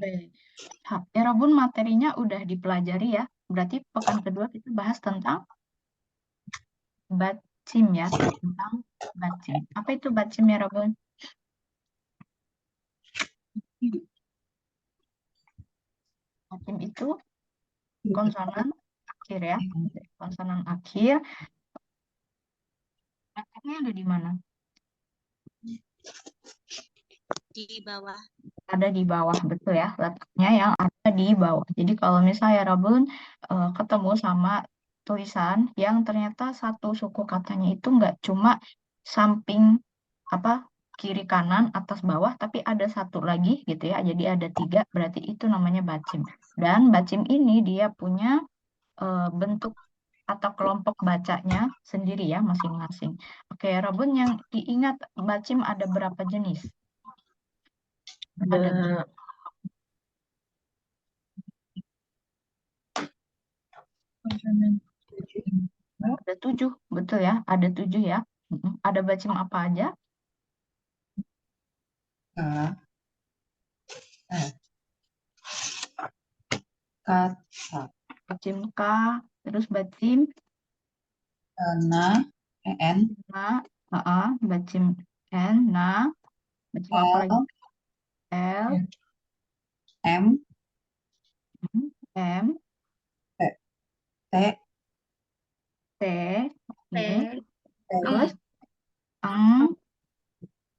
Baik. Ya, Robun, materinya udah dipelajari ya. Berarti pekan kedua kita bahas tentang bacim ya, tentang bacim. Apa itu bacim ya, Robun? Bacim itu konsonan akhir ya, konsonan akhir. Letaknya ada di mana? Di bawah. Ada di bawah, betul ya. Letaknya yang ada di bawah. Jadi kalau misalnya Robun ketemu sama tulisan yang ternyata satu suku katanya itu nggak cuma samping apa kiri kanan atas bawah, tapi ada satu lagi gitu ya. Jadi ada tiga, berarti itu namanya bacim. Dan bacim ini dia punya bentuk atau kelompok bacanya sendiri ya masing-masing. Oke, Robun, yang diingat bacim ada berapa jenis? Ada ada 7, betul ya? Ada 7 ya. Ada bacim apa aja? Kata, Bacim K, terus bacim na, en, na, bacim N, na, bacim apa lagi? L, m, M, t, T, oke. T. Terus ang,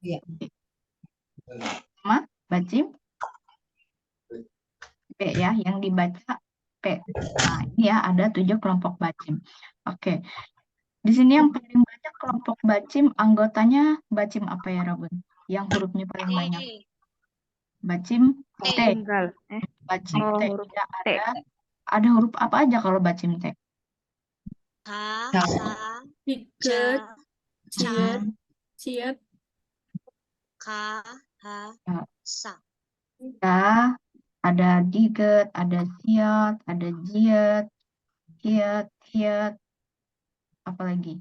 Iya. sama bacim P ya, yang dibaca P. Nah, ini ya ada 7 kelompok bacim. Oke, di sini yang paling banyak kelompok bacim, anggotanya bacim apa ya, Robun? Yang hurufnya paling T. banyak. Bacim T. Tunggal. Bacim Oh, T. huruf Ya, T. ada huruf apa aja kalau bacim T? H. Ca. H. Diket, Ca. ciat, ciat, K. H. Ya, Sa. ada diget, ada siat, ada jiat, kiat, kiat, apa lagi?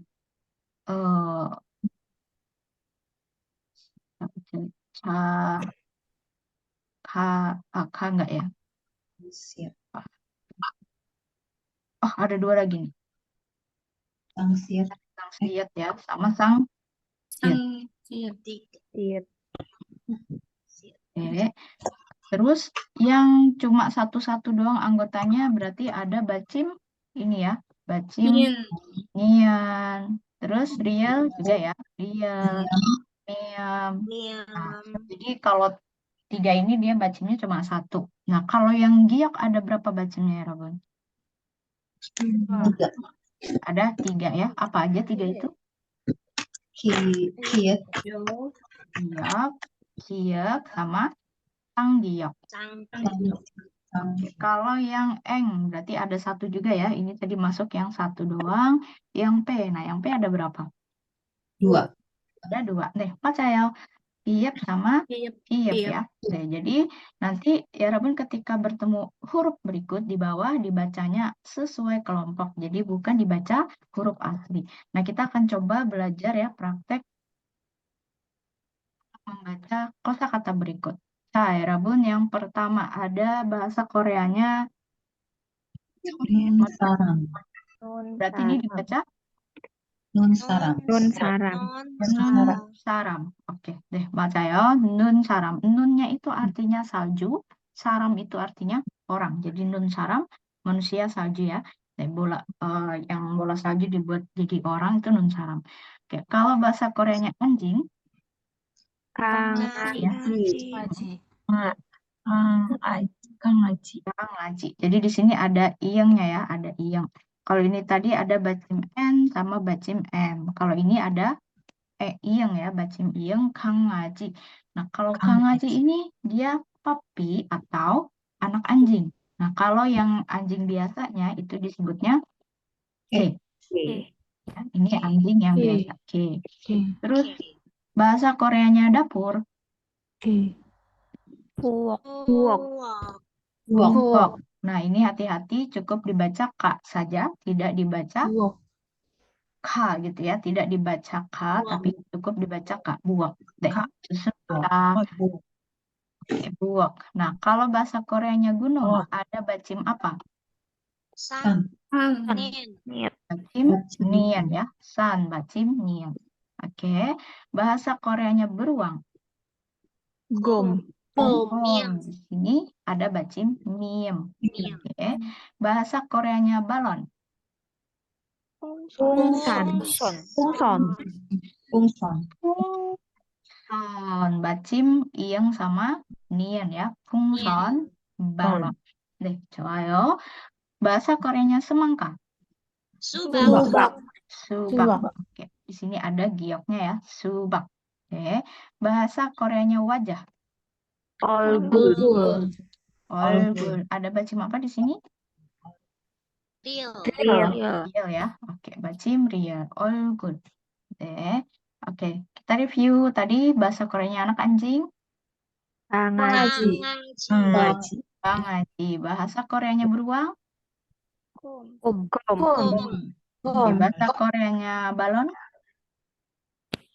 Eh, ca, ka enggak ya? Siap. Oh, ada 2 lagi nih. Sang siap. Sang siat ya, sama sang sang, ciat. Tiet. Oke. Terus yang cuma satu-satu doang anggotanya berarti ada bacim ini ya, bacim Nien, nian. Terus riel juga ya, riel, niam. Nah, Niam. jadi kalau 3 ini dia bacimnya cuma 1. Nah, kalau yang giok ada berapa bacimnya ya, Robun? 3. Ada 3 ya. Apa aja 3 itu? Kiat, yo, Giok, kiek, sama sang giok. Sang. Oke, kalau yang eng berarti ada 1 juga ya. Ini tadi masuk yang 1 doang. Yang P, nah yang P ada berapa? 2. Ada 2. Nih, baca ya. Piep sama piep, piep piep. ya. Oke, jadi nanti ya Robun ketika bertemu huruf berikut di bawah dibacanya sesuai kelompok. Jadi bukan dibaca huruf asli. Nah, kita akan coba belajar ya praktek membaca kosakata berikut. Nah, ya Robun, yang pertama ada bahasa Koreanya. Nun sarang. Nun Berarti ini sarang. dibaca Nun sarang. Nun sarang. nun saram. Oke, deh baca ya. Nun saram. Nunnya itu artinya salju, saram itu artinya orang. Jadi nun saram manusia salju ya. Yang bola salju dibuat jadi orang itu nun saram. Oke, kalau bahasa Koreanya anjing, Kang ya. Ngaji. Kangaji. Kangaji. Jadi di sini ada iyengnya ya, ada iyeng. Kalau ini tadi ada bacim N sama bacim M. Kalau ini ada iyeng ya, bacim iyeng, kangaji. Nah, kalau kangaji ini dia papi atau anak anjing. Nah, kalau yang anjing biasanya itu disebutnya K. Ya, ini anjing yang K. biasa K. Terus Oke. bahasa Koreanya dapur, Puwok. Puwok. Buok. buok. Nah, ini hati-hati cukup dibaca K saja, tidak dibaca buok, K gitu ya, tidak dibaca K, Buok. tapi cukup dibaca K, buok. Deh, susun kita buok. Nah, kalau bahasa Koreanya gunung, Oh. ada bacim apa? San. San. Nin. Niat. Bacim Bacim. nian ya. San, bacim nian. Oke. Bahasa Koreanya beruang. Gom. Miem. Di sini ada bacim miem. Miem. Oke. Bahasa Koreanya balon. Pungsan. Pungson. Pungson. Pungson, bacim ieng sama nian ya. Pungson, balon. Deh, 좋아요. Bahasa Koreanya semangka. Subak. Subak. Oke, di sini ada gioknya ya. Subak. Oke. Bahasa Koreanya wajah. Olgul. Olgul. Ada bacim apa di sini? Real. Real ya. Oke, bacim real. Olgul. Oke, kita review tadi bahasa Koreanya anak anjing. Pangaji. Pangaji. Pangaji. Bahasa Koreanya beruang. Gom. Oke, bahasa Koreanya balon.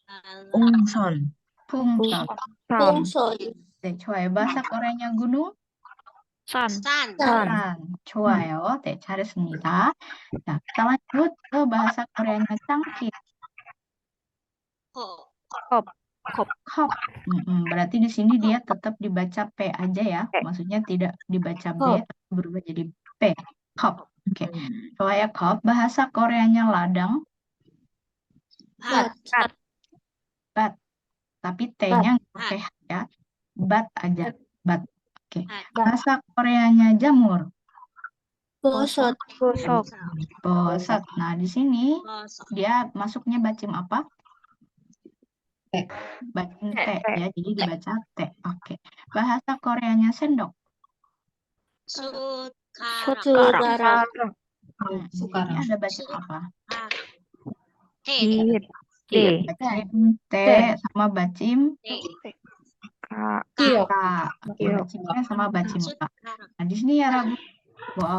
Balon. Pungson. 네, 좋아요. bahasa Koreanya gunung. San. San. 산. 좋아요. 네, 잘했습니다. 자, kita lanjut ke bahasa Koreanya cangkir. Ho. Kop. Berarti di sini dia tetap dibaca P aja ya. Maksudnya tidak dibaca B, tapi berubah jadi P. Kop. Oke. 좋아요. kop. Bahasa Koreanya ladang. Bat. Bat. Tapi T-nya nggak pakai H ya. Bat aja. Bat. Oke. Bahasa Koreanya jamur. Bosot. Bosot. Nah, di sini Bosot. dia masuknya bacim apa? T. Bacim T ya. Jadi dibaca T. Oke. Bahasa Koreanya sendok. Sukarak. Di sini ada bacim apa? T. T. Bacim T sama bacim T. K. Giok. Oke, bacimnya sama bacim K. Sukarak. Nah, di sini ya Rabu,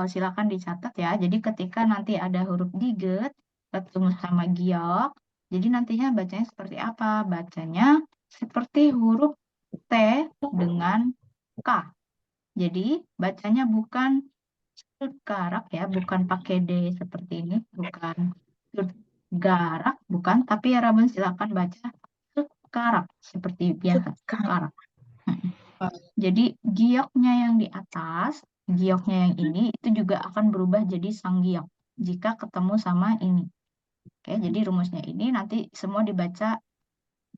silakan dicatat ya. Jadi ketika nanti ada huruf diget ketemu sama giok, jadi nantinya bacanya seperti apa? Bacanya seperti huruf T dengan K. Jadi bacanya bukan Sudgarak ya, bukan pakai D seperti ini, bukan Sudgarak, bukan. Tapi ya Rabun silakan baca Sudgarak seperti biasa, Sudgarak. Jadi gioknya yang di atas, gioknya yang ini itu juga akan berubah jadi sang giok jika ketemu sama ini. Oke, jadi rumusnya ini nanti semua dibaca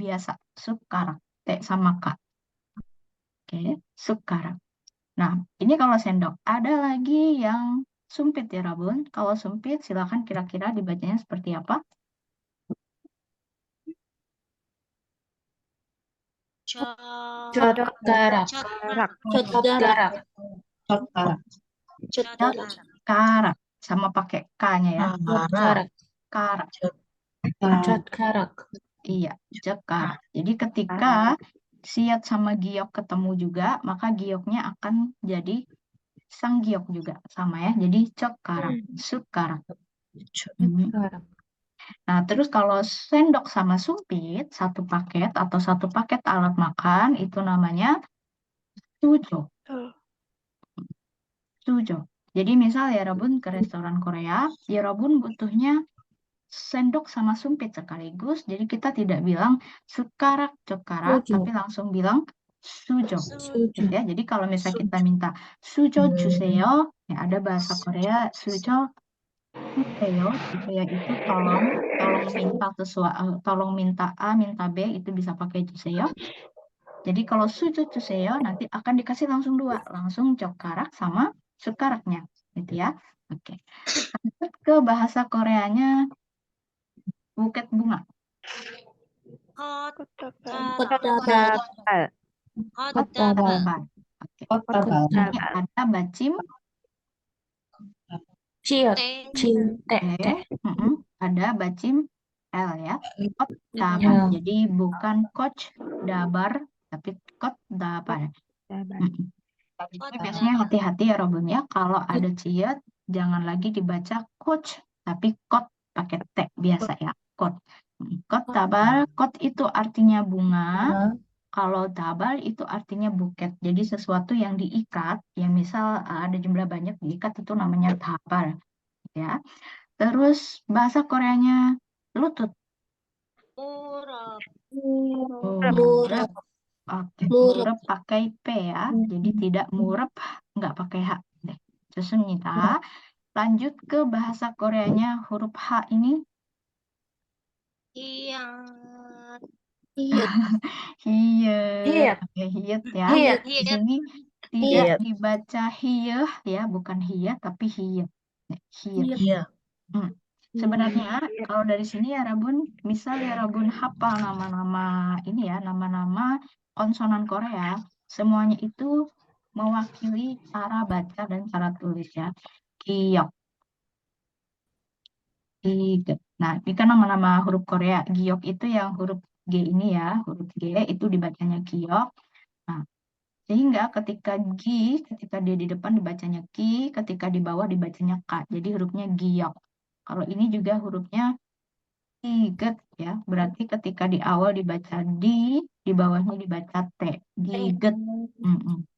biasa, Sudgarak, T sama K. Oke, Sudgarak. Nah, ini kalau sendok. Ada lagi yang sumpit ya, Rabun. Kalau sumpit, silakan kira-kira dibacanya seperti apa? Cotgarak. Cotgarak. Karak. Sama pakai K-nya ya. Karak. Cotgarak. Iya, jekar. Jadi ketika siat sama giok ketemu juga, maka gioknya akan jadi sang giok juga. Sama ya. Jadi cekarak, sukarak. Nah, terus kalau sendok sama sumpit, satu paket atau satu paket alat makan, itu namanya sujo. Sujo. Jadi misal ya Robun ke restoran Korea, ya Robun butuhnya sendok sama sumpit sekaligus. Jadi kita tidak bilang sukarak, cekarak, tapi langsung bilang sujo. Ya, jadi kalau misalnya kita minta sujo juseyo, ya ada bahasa Korea sujo juseyo. Juseyo itu tolong minta sesuatu, tolong minta A, minta B, itu bisa pakai juseyo. Jadi kalau sujo juseyo nanti akan dikasih langsung dua, langsung cekarak sama sukaraknya, gitu ya. Oke. Lanjut ke bahasa Koreanya buket bunga. Hotabal. Oke. Hotabal. Ini ada bacim ada bacim L ya. Kot dabar. Jadi bukan coach dabar, tapi kot dabar. Jadi biasanya hati-hati ya Robun ya. Kalau ada ciat, jangan lagi dibaca coach, tapi kot pakai T biasa ya. Kot. Kot dabar. Kot itu artinya bunga. Kalau dabal itu artinya buket. Jadi sesuatu yang diikat, yang misal ada jumlah banyak diikat itu namanya dabal, ya. Terus bahasa Koreanya lutut. Murab. Murep. Oke, Murep. murep pakai P ya. Jadi tidak murep, nggak pakai H. Deh. Susunita. Lanjut ke bahasa Koreanya huruf H ini. Hiyat. Hiyet. Hiyet. Oke, hiyet ya. Hiyet. Di sini tidak Hiyat. dibaca hiyeh ya, bukan hiyet tapi hiyet. Hiyet. Iya. Hmm. Sebenarnya kalau dari sini ya Rabun, misal ya Rabun hafal nama-nama ini ya, nama-nama konsonan Korea, semuanya itu mewakili cara baca dan cara tulis ya. Giok, Giget. Nah, ini kan nama-nama huruf Korea. Giok itu yang huruf G ini ya, huruf G itu dibacanya giok. Nah, sehingga ketika dia di depan dibacanya ki, ketika di bawah dibacanya ka. Jadi hurufnya giok. Kalau ini juga hurufnya giget ya, berarti ketika di awal dibaca di bawahnya dibaca T, giget.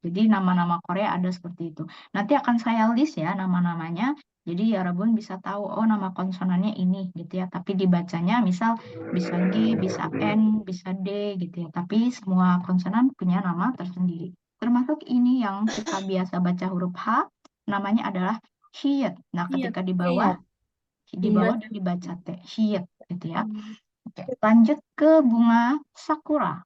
Jadi nama-nama Korea ada seperti itu. Nanti akan saya list ya nama-namanya. Jadi ya Rabun bisa tahu, oh nama konsonannya ini gitu ya. Tapi dibacanya misal bisa G, bisa N, bisa D gitu ya. Tapi semua konsonan punya nama tersendiri. Termasuk ini yang kita biasa baca huruf H, namanya adalah hiyet. Nah, ketika di bawah dibaca T, hiyet gitu ya. Oke, lanjut ke bunga sakura.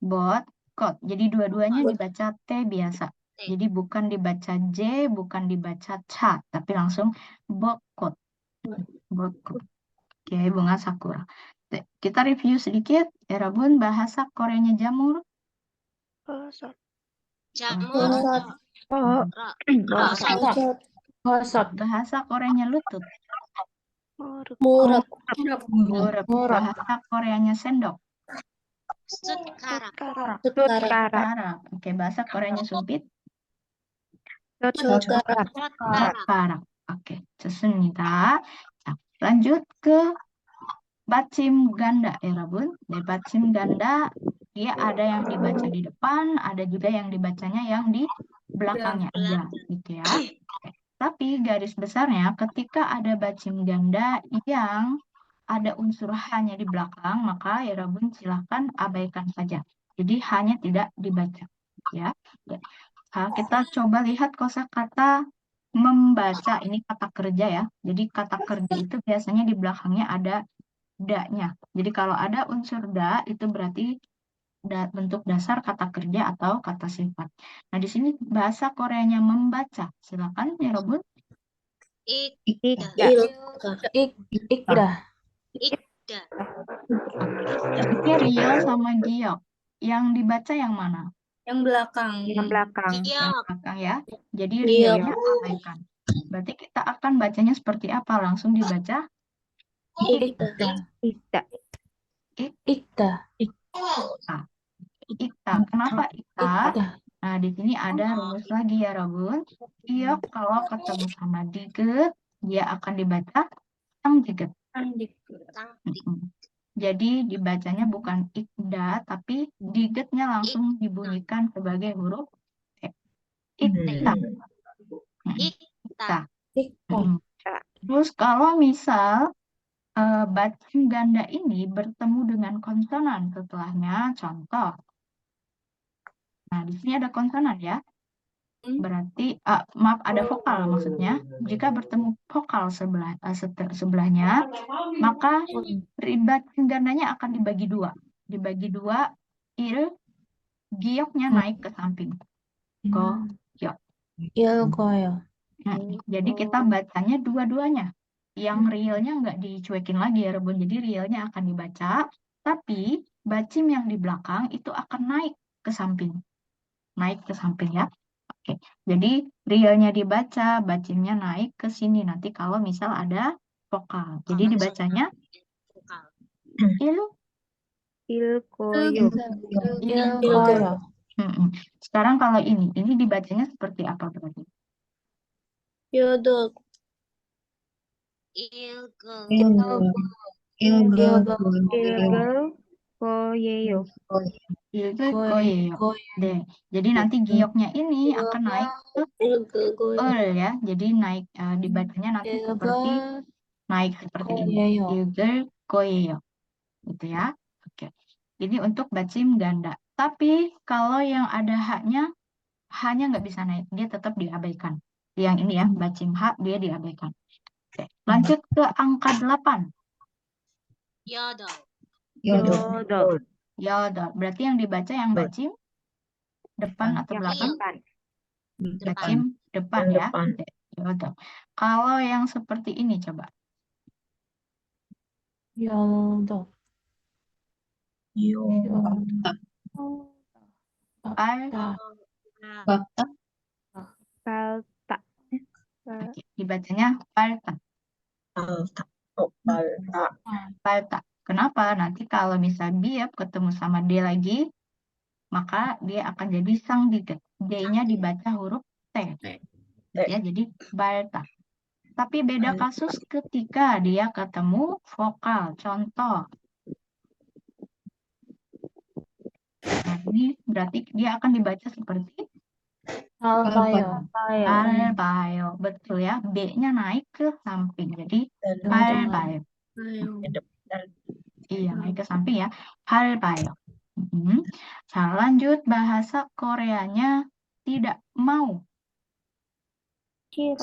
Bot, kot. Jadi dua-duanya dibaca T biasa. Jadi bukan dibaca J, bukan dibaca ca, tapi langsung bokot. Bokot. Oke, bunga sakura. Kita review sedikit. Ya Rabun, bahasa Koreanya jamur. Jamur. Hosot. Bahasa Koreanya lutut. Murep. Murep. Bahasa Koreanya sendok. Sutkarak. Karak. Oke, bahasa Koreanya sumpit. Sutkarak. Karak. Oke, 좋습니다. 자, lanjut ke bacim ganda ya Rabun. Di bacim ganda dia ada yang dibaca di depan, ada juga yang dibacanya yang di belakangnya aja gitu ya. Oke. Tapi garis besarnya ketika ada bacim ganda yang ada unsur hanya di belakang, maka ya Rabun silahkan abaikan saja. Jadi hanya tidak dibaca ya. Nah, kita coba lihat kosakata membaca, ini kata kerja ya. Jadi kata kerja itu biasanya di belakangnya ada da-nya. Jadi kalau ada unsur da itu berarti bentuk dasar kata kerja atau kata sifat. Nah, di sini bahasa Koreanya membaca. Silakan ya Robun. Ikda. Ikda. Ikda. Ini real sama giok. Yang dibaca yang mana? Yang belakang. Yang belakang. Yang Giok. belakang ya. Jadi Giok. realnya abaikan. Berarti kita akan bacanya seperti apa? Langsung dibaca Ikda. Ida. Ikda. Ikta. Kenapa Ikta? Ikda. Nah, di sini ada rumus lagi ya, Robun. Giok kalau ketemu sama diget, dia akan dibaca sang diget. Jadi dibacanya bukan ikda, tapi digetnya langsung dibunyikan sebagai huruf E. Ikta. Ikta. Ikda. Terus kalau misal bacim ganda ini bertemu dengan konsonan setelahnya, contoh. Nah, di sini ada konsonan ya. Berarti, maaf, ada vokal maksudnya. Jika bertemu vokal sebelahnya, maka bacim gandanya akan dibagi dua. Dibagi dua, gioknya naik ke samping. Giok. Ilgoyo. Jadi kita bacanya dua-duanya. Yang realnya nggak dicuekin lagi ya Rebun. Jadi realnya akan dibaca, tapi bacim yang di belakang itu akan naik ke samping. Naik ke samping ya. Oke. Jadi realnya dibaca, bacimnya naik ke sini nanti kalau misal ada vokal. Jadi dibacanya il Ilkoyo. Ilgoyo. Sekarang kalau ini dibacanya seperti apa berarti? Yodok. Ilgel. Ilgel koyeyo. Ilgel koyeyo. Deh. Jadi nanti gioknya ini akan naik ke ya. Jadi naik dibacanya nanti seperti naik seperti ini. koyeyo. Ilgel koyeyo. Gitu ya. Oke. Ini untuk bacim ganda. Tapi kalau yang ada haknya hanya nggak bisa naik, dia tetap diabaikan. Yang ini ya, bacim hak dia diabaikan. Oke. Lanjut ke angka 8. Yodel. Yodel. Yodel. Berarti yang dibaca yang bacim depan atau Yang belakang? depan. Bacim depan ya. Oke. Yodel. Kalau yang seperti ini coba. Yoldo. Al. Palta. Oke. Dibacanya palta. Palta. Kenapa? Nanti kalau misal biap ketemu sama D lagi, maka dia akan jadi sang diget. D-nya dibaca huruf T. Ya, jadi balta. Tapi beda kasus ketika dia ketemu vokal. Contoh. Nah, ini berarti dia akan dibaca seperti Albayo. albayo. Betul ya. B-nya naik ke samping. Jadi albayo. Iya, naik ke samping ya. Albayo. Lanjut bahasa Koreanya tidak mau.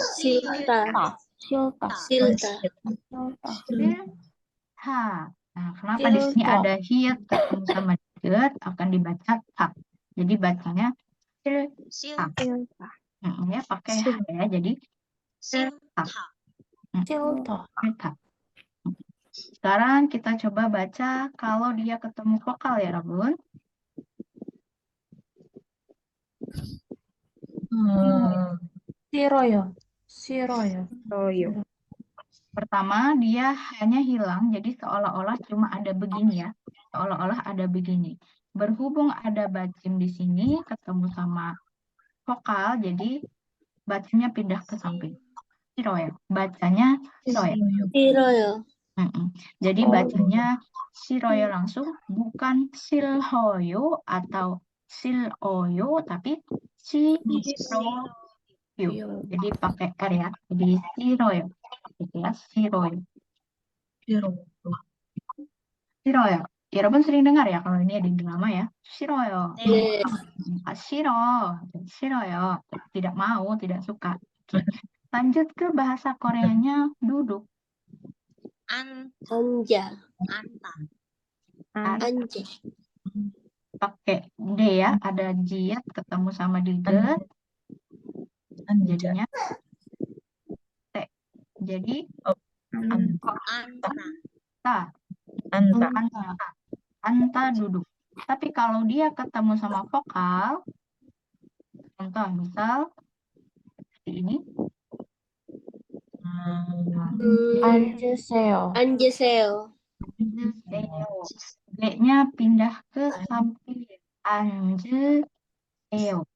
Silta. Ha. Nah, kenapa di sini ada hiat ketemu sama diget akan dibaca ha. Jadi bacanya Silta. ya pakai h ya. Jadi Silta. Silta. Sekarang kita coba baca kalau dia ketemu vokal ya, Rabun. Siroyo. Pertama, dia hanya hilang, jadi seolah-olah cuma ada begini ya. Seolah-olah ada begini. Berhubung ada bacim di sini, ketemu sama vokal, jadi bacimnya pindah ke samping. Siroyo. Bacanya siroyo. Jadi bacanya siroyo langsung, bukan silhoyo atau siloyo, tapi siroyo. Jadi pakai R ya. Jadi siroyo. Gitu ya, siroyo. Siroyo. Ya, Robin sering dengar ya kalau ini ada di drama ya. Siroyo. Siroyo. Tidak mau, tidak suka. Oke. Lanjut ke bahasa Koreanya duduk. Anta. Pakai D ya. Ada jiat ketemu sama diget. Jadinya T. Jadi anta duduk. Tapi kalau dia ketemu sama vokal, contoh misal seperti ini. Anjuseyo. D-nya pindah ke samping. Anjuseyo.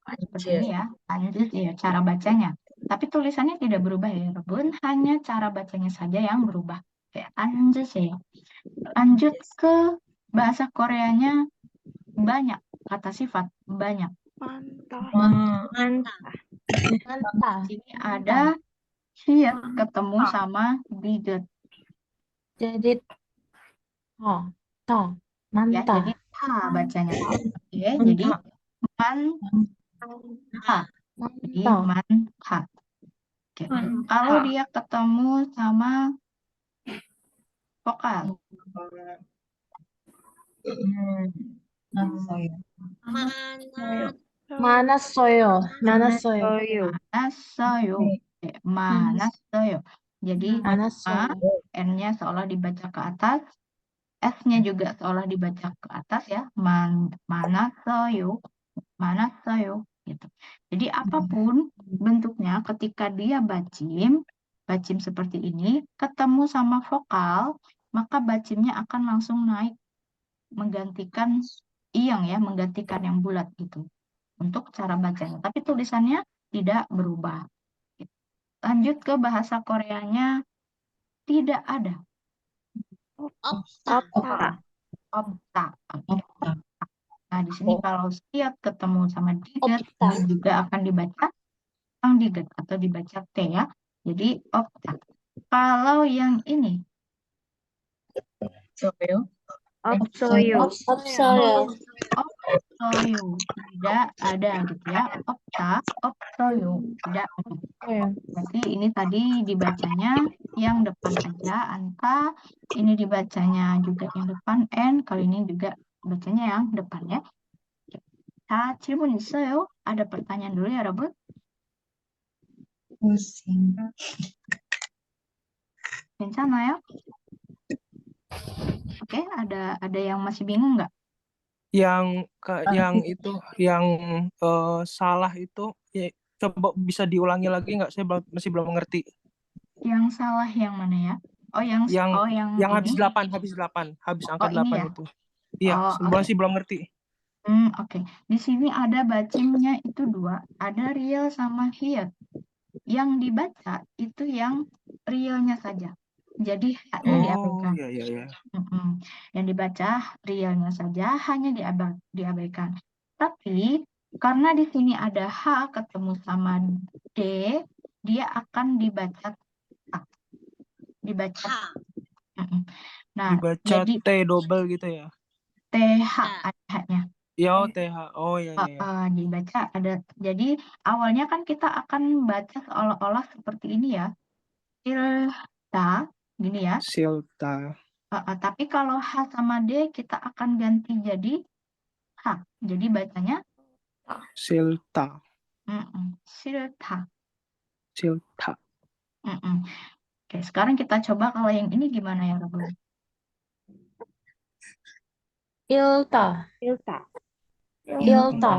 Seperti ini ya. Anjuseyo. Cara bacanya. Tapi tulisannya tidak berubah ya, Rebun. Hanya cara bacanya saja yang berubah. Kayak anjuseyo. Lanjut ke bahasa Koreanya banyak. Kata sifat banyak. Sini ada hiat ketemu sama diget. Jadi Ya, manta. jadi ha bacanya. Oke, jadi man ha. Jadi man ha. Oke. Kalau dia ketemu sama vokal. Manasoyo. Manasoyo. Jadi Manasoyo. N-nya seolah dibaca ke atas, S-nya juga seolah dibaca ke atas ya. Manasoyo. Gitu. Jadi apapun bentuknya ketika dia bacim seperti ini, ketemu sama vokal, maka bacimnya akan langsung naik menggantikan iyang ya, menggantikan yang bulat gitu. Untuk cara bacanya. Tapi tulisannya tidak berubah. Lanjut ke bahasa Koreanya tidak ada. Opta. Opta. Opta. Oke. Nah, di sini kalau siat ketemu sama diget, Opta. ini juga akan dibaca sang diget atau dibaca T ya. Jadi opta. Kalau yang ini, Opsoyo. Opsoyo. opsoyo, tidak ada gitu ya. Opta, opsoyo, tidak ada. Berarti ini tadi dibacanya yang depan aja, anta. Ini dibacanya juga yang depan, N. Kali ini juga bacanya yang depan ya. 자, 질문 있어요? Ada pertanyaan dulu ya, Robert? 괜찮아요? Oke, ada yang masih bingung nggak? Yang itu yang salah itu ya, coba bisa diulangi lagi nggak? Saya masih belum mengerti. Yang salah yang mana ya? Oh, yang Yang habis ini. 8, habis angka Oh, ini 8 ya? itu. Iya, Oh, masih belum ngerti. Oke. Di sini ada bacimnya itu dua, ada real sama hiat. Yang dibaca itu yang realnya saja. Jadi haknya diabaikan. Iya. Yang dibaca realnya saja, hanya diabaikan. Tapi karena di sini ada H ketemu sama D, dia akan dibaca H. Dibaca. Ha. Nah, Dibaca jadi T double gitu ya. TH Ya. ada H-nya. Ya, TH. Oh iya. Dibaca ada. Jadi awalnya kan kita akan baca seolah-olah seperti ini ya. Silta, gini ya. Silta. Tapi kalau H sama D kita akan ganti jadi H. Jadi bacanya Silta. silta. Silta. Oke, sekarang kita coba kalau yang ini gimana ya, Robert? Ilta. Ilta. Ilta.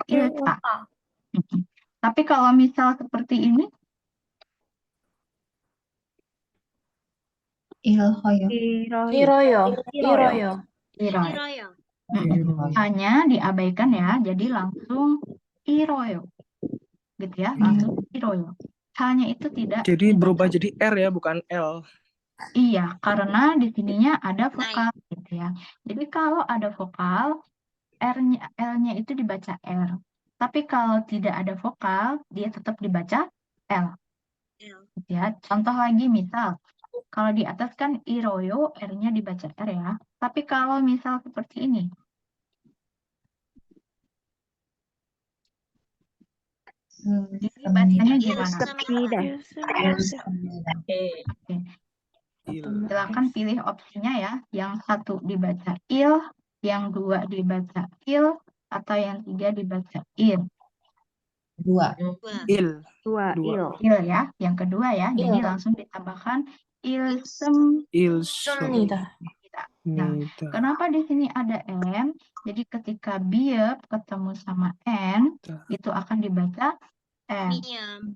Ilta. Tapi kalau misal seperti ini, Iroyo. Iroyo. Iroyo. iroy. Iroyo. Hanya diabaikan ya, jadi langsung iroyo. Gitu ya, langsung iroyo. Hanya itu tidak Jadi dibaca. berubah jadi R ya, bukan L. Iya, karena di sininya ada vokal gitu ya. Jadi kalau ada vokal, L-nya itu dibaca R. Tapi kalau tidak ada vokal, dia tetap dibaca L. L. Gitu ya. Contoh lagi misal, kalau di atas kan iroyo, R-nya dibaca R ya. Tapi kalau misal seperti ini, ini bacanya gimana? Sepida. Oke. Silakan pilih opsinya ya. Yang satu dibaca il, yang dua dibaca il, atau yang tiga dibaca il. Dua. Il. Dua. Il. Il ya, yang kedua ya. Jadi Il. langsung ditambahkan ilsem. Semnida. Nah, kenapa di sini ada M? Jadi ketika biep ketemu sama N, itu akan dibaca M. Miam.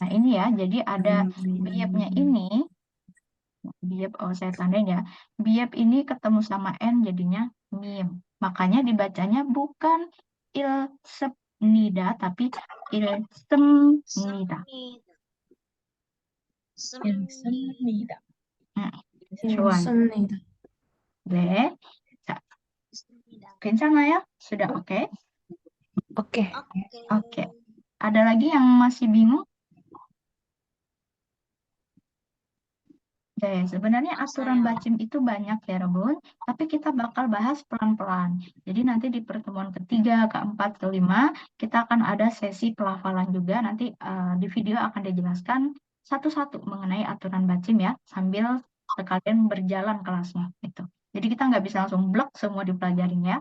Nah, ini ya. Jadi ada biepnya ini. Biep, saya tandain ya. Biep ini ketemu sama N jadinya mim. Makanya dibacanya bukan ilsepnida, tapi ilsemnida. Semnida. Cuan. Semnida. 네. 자, 괜찮아요? Sudah oke? Oke. Oke. Ada lagi yang masih bingung? Oke, sebenarnya aturan bacim itu banyak ya, Rebun. Tapi kita bakal bahas pelan-pelan. Jadi nanti di pertemuan ketiga, keempat, kelima, kita akan ada sesi pelafalan juga. Nanti di video akan dijelaskan satu-satu mengenai aturan bacim ya, sambil sekalian berjalan kelasnya. Gitu. Jadi kita nggak bisa langsung blok semua dipelajarin ya.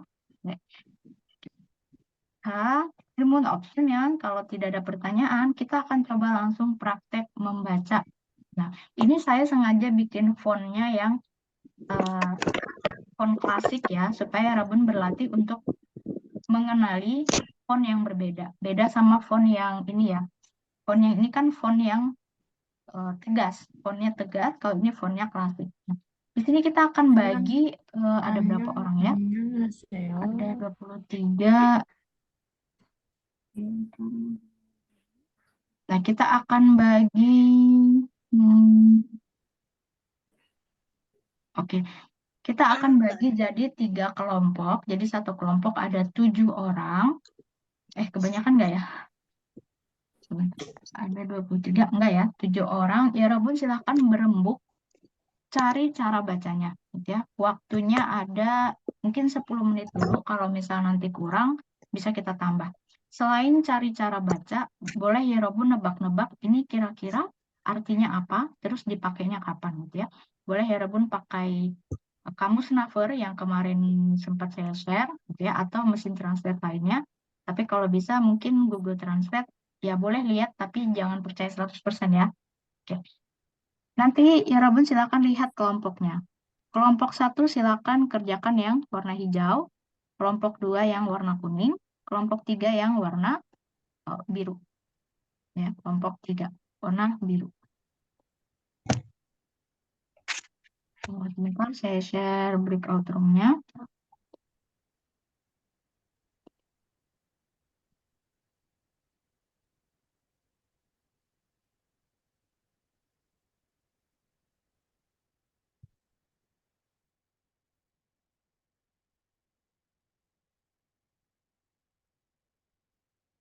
Ilmu option kalau tidak ada pertanyaan, kita akan coba langsung praktek membaca. Nah, ini saya sengaja bikin fontnya yang font klasik ya, supaya Rabun berlatih untuk mengenali font yang berbeda. Beda sama font yang ini ya. Font yang ini kan font yang tegas. Fontnya tegas, kalau ini fontnya klasik. Nah, di sini kita akan bagi, ada berapa orang ya? Ada 23. Nah, kita akan bagi Hmm, Oke, kita akan bagi jadi 3 kelompok. Jadi satu kelompok ada 7 orang. Kebanyakan nggak ya? Sebentar. Ada 23, enggak ya? 7 orang. Ya, Robun silahkan berembuk. Cari cara bacanya. Gitu ya. Waktunya ada mungkin 10 menit dulu. Kalau misal nanti kurang, bisa kita tambah. Selain cari cara baca, boleh ya Robun nebak-nebak ini kira-kira artinya apa, terus dipakainya kapan gitu ya. Boleh ya Robun pakai kamus Naver yang kemarin sempat saya share gitu ya, atau mesin translate lainnya. Tapi kalau bisa mungkin Google Translate ya boleh lihat, tapi jangan percaya 100% ya. Oke. Nanti ya Robun silakan lihat kelompoknya. Kelompok 1 silakan kerjakan yang warna hijau, kelompok 2 yang warna kuning, kelompok 3 yang warna biru. Ya, kelompok 3 warna biru. Sebentar, saya share breakout room-nya.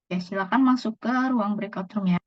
Oke, silakan masuk ke ruang breakout room ya.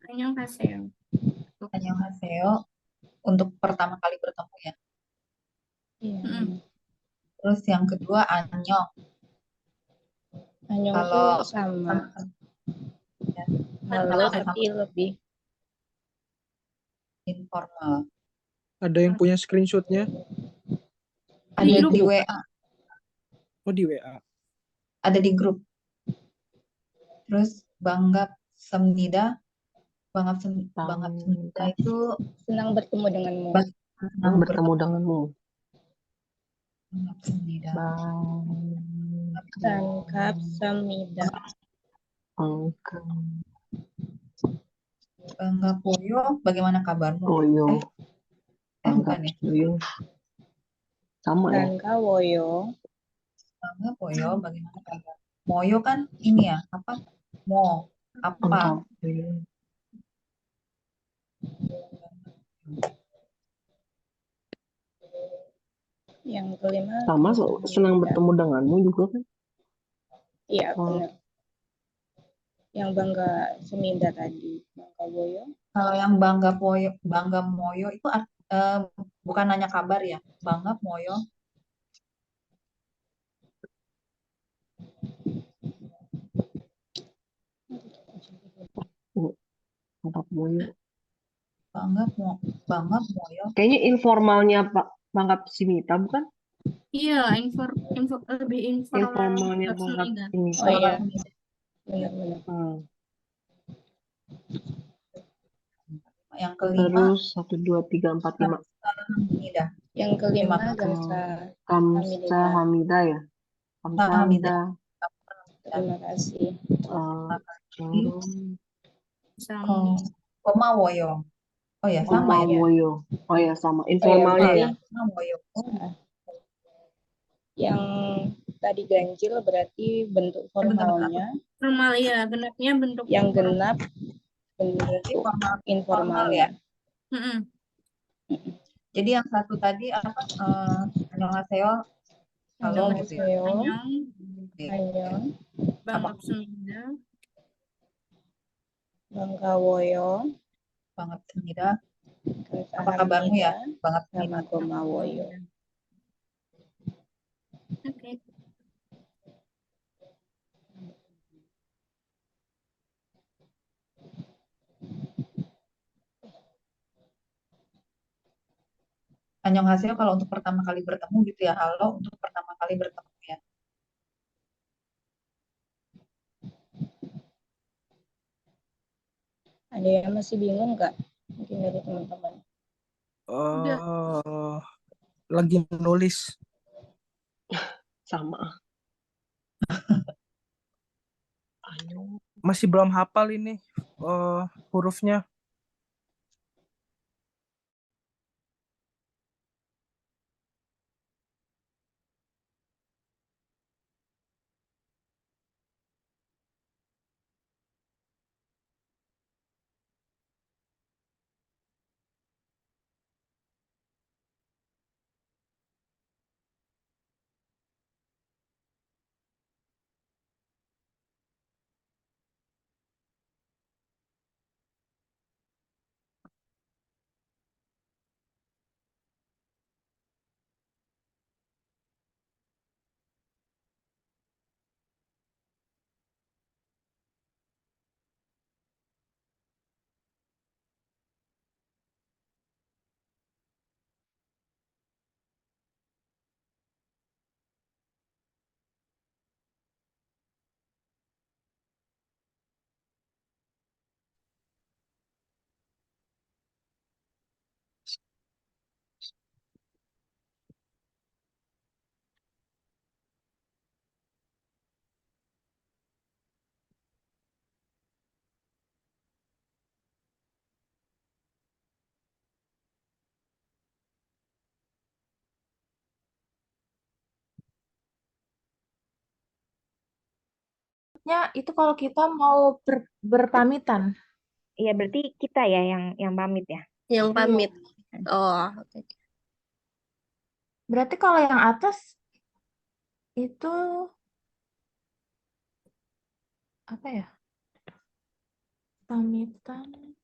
Annyeonghaseyo. Annyeonghaseyo untuk pertama kali bertemu ya. Iya. Mm-mm. Terus yang kedua annyeong. Anyong Kalau tuh sama. ya, Halo, sama-sama tapi lebih. informal. Ada yang punya screenshotnya? Ada grup. di WA, Oh, di WA. ada di grup. Terus banggap semnida, banggap semnida itu Senang bertemu denganmu. senang bertemu denganmu. banggap semnida. Sangkap samida. Banggap Poyo, bagaimana kabarmu? Poyo. Bukan ya? Poyo. Sama ya. Sangka woyo. Banggap Poyo, bagaimana kabar? Moyo kan ini ya, apa? Mo, apa? Yang kelima. Sama senang bertemu denganmu juga kan? Iya, benar. Yang bangga seminda tadi. Bangga woyo. Kalau yang Bangga Moyo itu bukan nanya kabar ya, Bangga Moyo. Bangkap Moyo. Bangga Moyo. Kayaknya informalnya Pak Bangkap Simita bukan? Iya, lebih informal. Informalnya Bangkap Simita. Oh iya. Benar-benar. Yang kelima. Terus 1, 2, 3, 4, 5. Yang kelima Kamsa Hamida ya. Kamsa Hamida. Terima kasih. Koma Woyo. Oh ya, sama ya. Woyo. Oh ya, sama. Informalnya ya. Koma Woyo. Yang tadi ganjil berarti bentuk Bentar-bentar, formalnya. Formal ya, genapnya bentuk Yang formal. genap berarti bentuk formal ya. informalnya. Mm-mm. Jadi yang satu tadi apa? Annyeonghaseyo, halo gitu ya. Annyeonghaseyo, Annyeong, annyeong, Banggapsumida, bangkawoyo, Banget Semida. Apa kabarmu kamsahamnida, ya? Banget Semida. sama gomawoyo. Oke. Annyeonghaseyo kalau untuk pertama kali bertemu gitu ya. Halo untuk pertama kali bertemu ya. Ada yang masih bingung nggak? Mungkin dari teman-teman. eh lagi nulis. Sama. Masih belum hafal ini hurufnya. Itu kalau kita mau berpamitan. Iya, berarti kita ya yang pamit ya. Yang pamit. Oh, oke. Berarti kalau yang atas itu apa ya? Pamitan.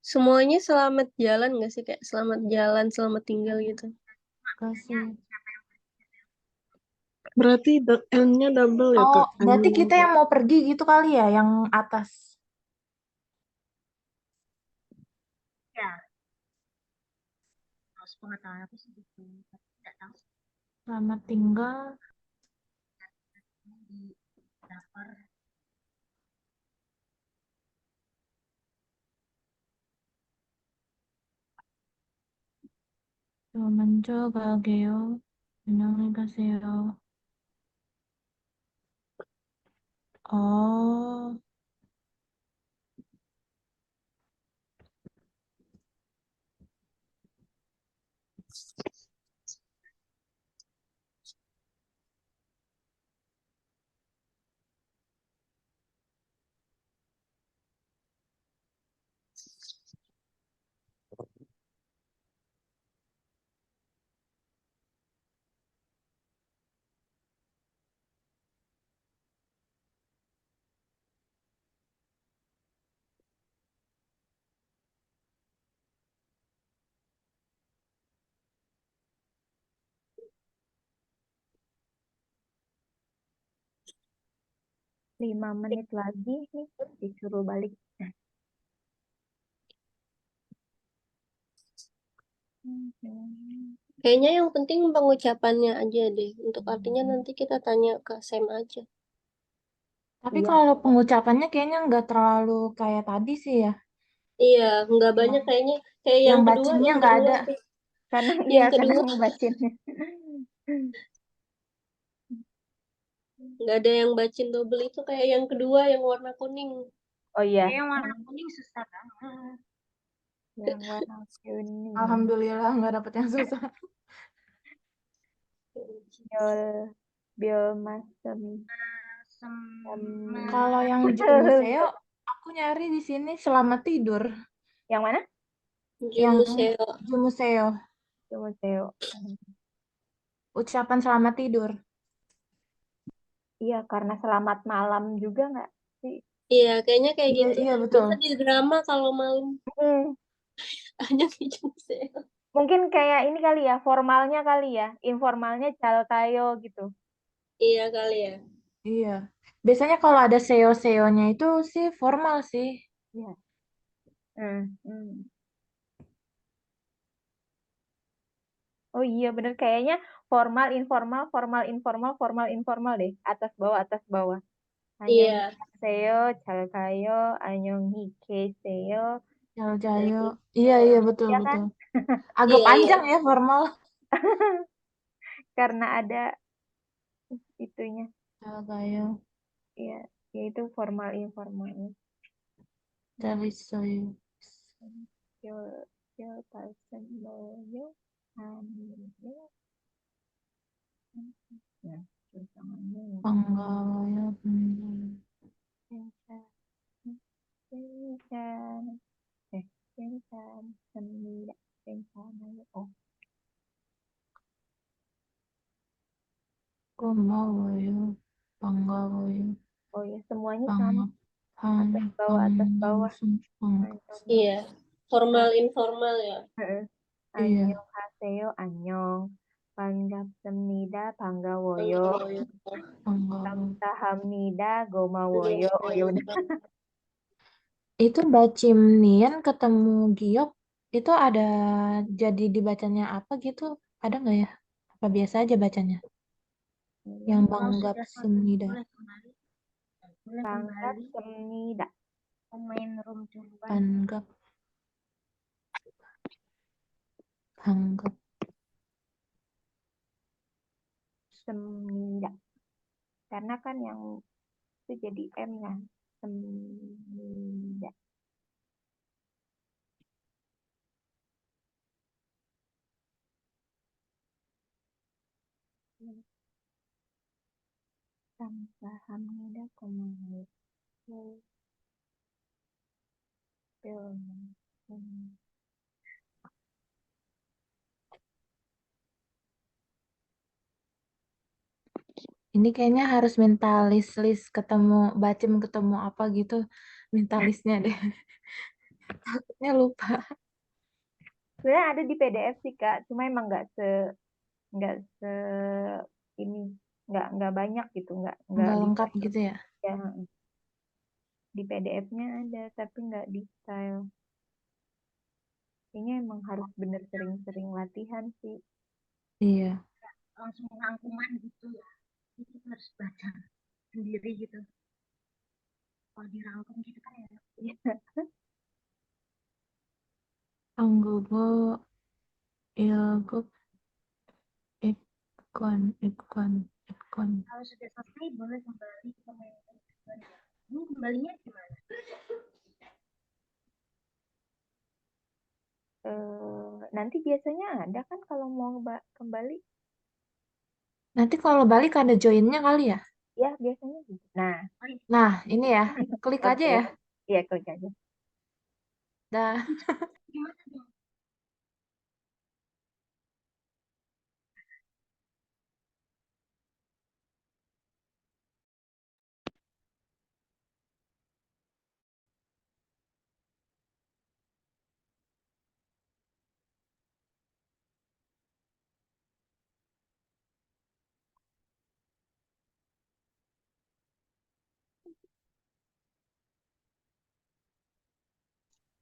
Semuanya selamat jalan nggak sih? Kayak selamat jalan, selamat tinggal gitu. Kasih. Berarti N-nya double ya, Kak? Berarti kita yang mau pergi gitu kali ya, yang atas. Ya. Terus pengetahuan aku sih gitu. Tidak tahu Selamat tinggal. di daftar. 먼저 가게요. 안녕히 가세요. Oh, Lima menit lagi nih disuruh balik. Kayaknya yang penting pengucapannya aja deh. Untuk artinya nanti kita tanya ke Sam aja. tapi Iya. kalau pengucapannya kayaknya nggak terlalu kayak tadi sih ya. Iya, nggak banyak kayaknya. Kayak Yang yang kedua, bacinnya yang nggak kedua ada. tuh. Karena Yang karena kedua ngebacinnya. nggak ada yang bacin double itu kayak yang kedua yang warna kuning. Oh iya. Yang warna kuning susah banget. Yang warna kuning. Alhamdulillah nggak dapet yang susah. Yol. Bilmasem. Kalau yang Jumuseo, aku nyari di sini selamat tidur. Yang mana? Yang Jumuseo. Jumuseo, Jumuseo. ucapan selamat tidur. Iya, karena selamat malam juga nggak sih? Iya, kayaknya kayak Iya, gitu. iya betul. Bisa di drama kalau malam Hmm, hanya di Jumuseo. Mungkin kayak ini kali ya, formalnya kali ya. Informalnya cal tayo gitu. Iya kali ya. Iya. Biasanya kalau ada seo-seonya itu sih formal sih. Iya. Hmm. Oh iya, bener. Kayaknya formal, informal, formal, informal, formal, informal deh. Atas bawah, atas bawah. Iya. Annyeonghaseyo, cal tayo, annyeonghaseyo. Jayo. Iya, iya betul, Iya kan? betul. Agak Iya, panjang iya. ya formal. Karena ada itunya. Jayo. Iya, yaitu formal, informal. Jarisoyo. Yo, yo, talsen, yo, yo. Ya, terus tangannya yang Panggayo. kencang, kencang, kencang, sembilan, kencang, oh, Kumawayo. Panggayo. oh ya, semuanya sama. Pang. Pang. Atas bawah, atas bawah. Pang. Iya. Formal informal ya. Iya. Annyeonghaseyo, annyeong. 반갑습니다, 반가워요. Panggayo. 감사합니다, 고마워요. Oh ya udah. Itu Bacim Nian ketemu Giok itu ada jadi dibacanya apa gitu? Ada nggak ya? Apa biasa aja bacanya? Yang Banggap Semnida. 반갑습니다. Banggap. Banggap. Semnida. Karena kan yang itu jadi M kan. Semnida. Kamsahamnida komawi. Ini kayaknya harus minta list-list ketemu Bacim ketemu apa gitu. Minta listnya deh. Takutnya lupa. Sebenarnya ada di PDF sih Kak, cuma emang nggak se ini nggak banyak gitu, nggak Nggak di lengkap gitu ya. ya, di PDF-nya ada tapi nggak detail. Kayaknya emang harus bener sering-sering latihan sih. Iya. Langsung rangkuman gitu ya, itu harus baca sendiri gitu. Kalau dirangkum gitu kan ya. Anggobo ilgup ikon. Kalau sudah selesai boleh kembali ke main. Ini kembalinya gimana? Nanti biasanya ada kan kalau mau kembali. Nanti kalau balik ada joinnya kali ya? Ya, biasanya gitu. Nah, Nah, ini ya. Klik aja oke. ya. Iya, klik aja. Dah.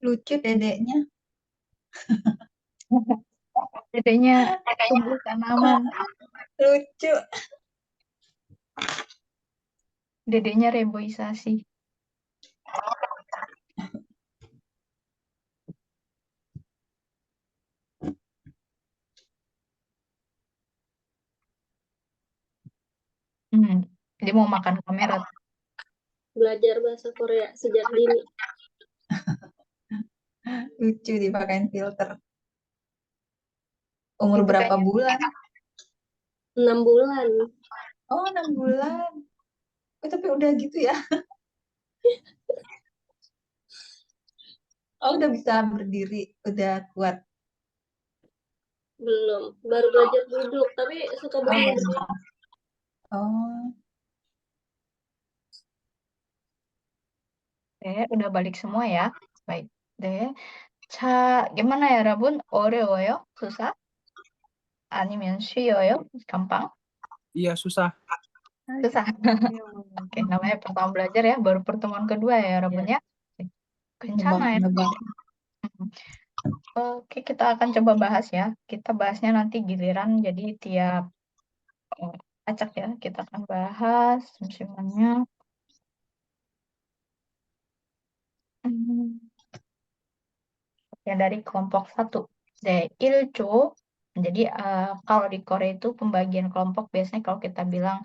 Lucu dedeknya. Dedeknya tumbuh tanaman. Lucu. Dedeknya reboisasi. Dia mau makan kamera. Belajar bahasa Korea sejak dini. Lucu dipakein filter. Umur Itu berapa kayaknya bulan? 6 bulan. Oh, 6 bulan. Oh, tapi udah gitu ya. Oh, udah bisa berdiri, udah kuat. Belum, baru belajar duduk, tapi suka Oh, berdiri. oh, Udah balik semua ya. Baik. deh. Gimana ya, Rabun? 어려워요? susah? 아니면 쉬워요? gampang? Iya susah. Susah. Oke, namanya pertama belajar ya, baru pertemuan kedua ya, Rabun ya. Kencana ya. nebak-nebak. Oke, kita akan coba bahas ya. Kita bahasnya nanti giliran, jadi tiap acak ya, kita akan bahas musimannya. Hmm, yang dari kelompok 1. 일조. Jadi kalau di Korea itu pembagian kelompok biasanya kalau kita bilang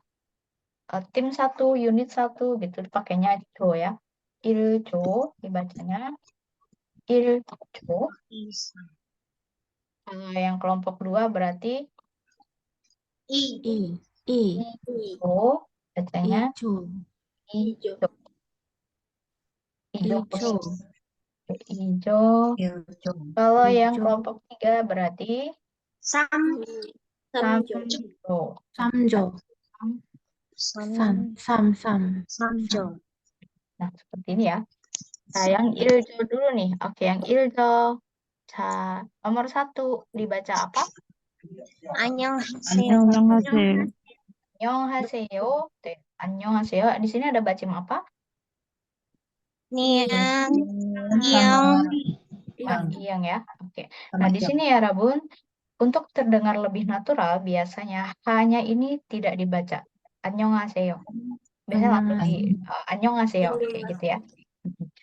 tim 1, unit 1 gitu pakainya jo ya. 일조 dibacanya 일조. Yang kelompok 2 berarti I. I. ijo, bacanya Ijo. Hijau. ijo. Ijo. Ijo. Ijo. Ilco. Kalau yang Ijo. kelompok 3 berarti Samjo. samjo. Samjo. Sam. Nah, seperti ini ya. Nah, yang iljo dulu nih. Oke, yang iljo. Nomor 1 dibaca apa? 안녕하세요. 안녕하세요. 네, 안녕하세요. Di sini ada bacim apa? Sama Iyang ya. Oke. sama Nah, di jam. sini ya, Rabun, untuk terdengar lebih natural, biasanya hanya ini tidak dibaca. 안녕하세요. Biasanya langsung di 안녕하세요, kayak gitu ya.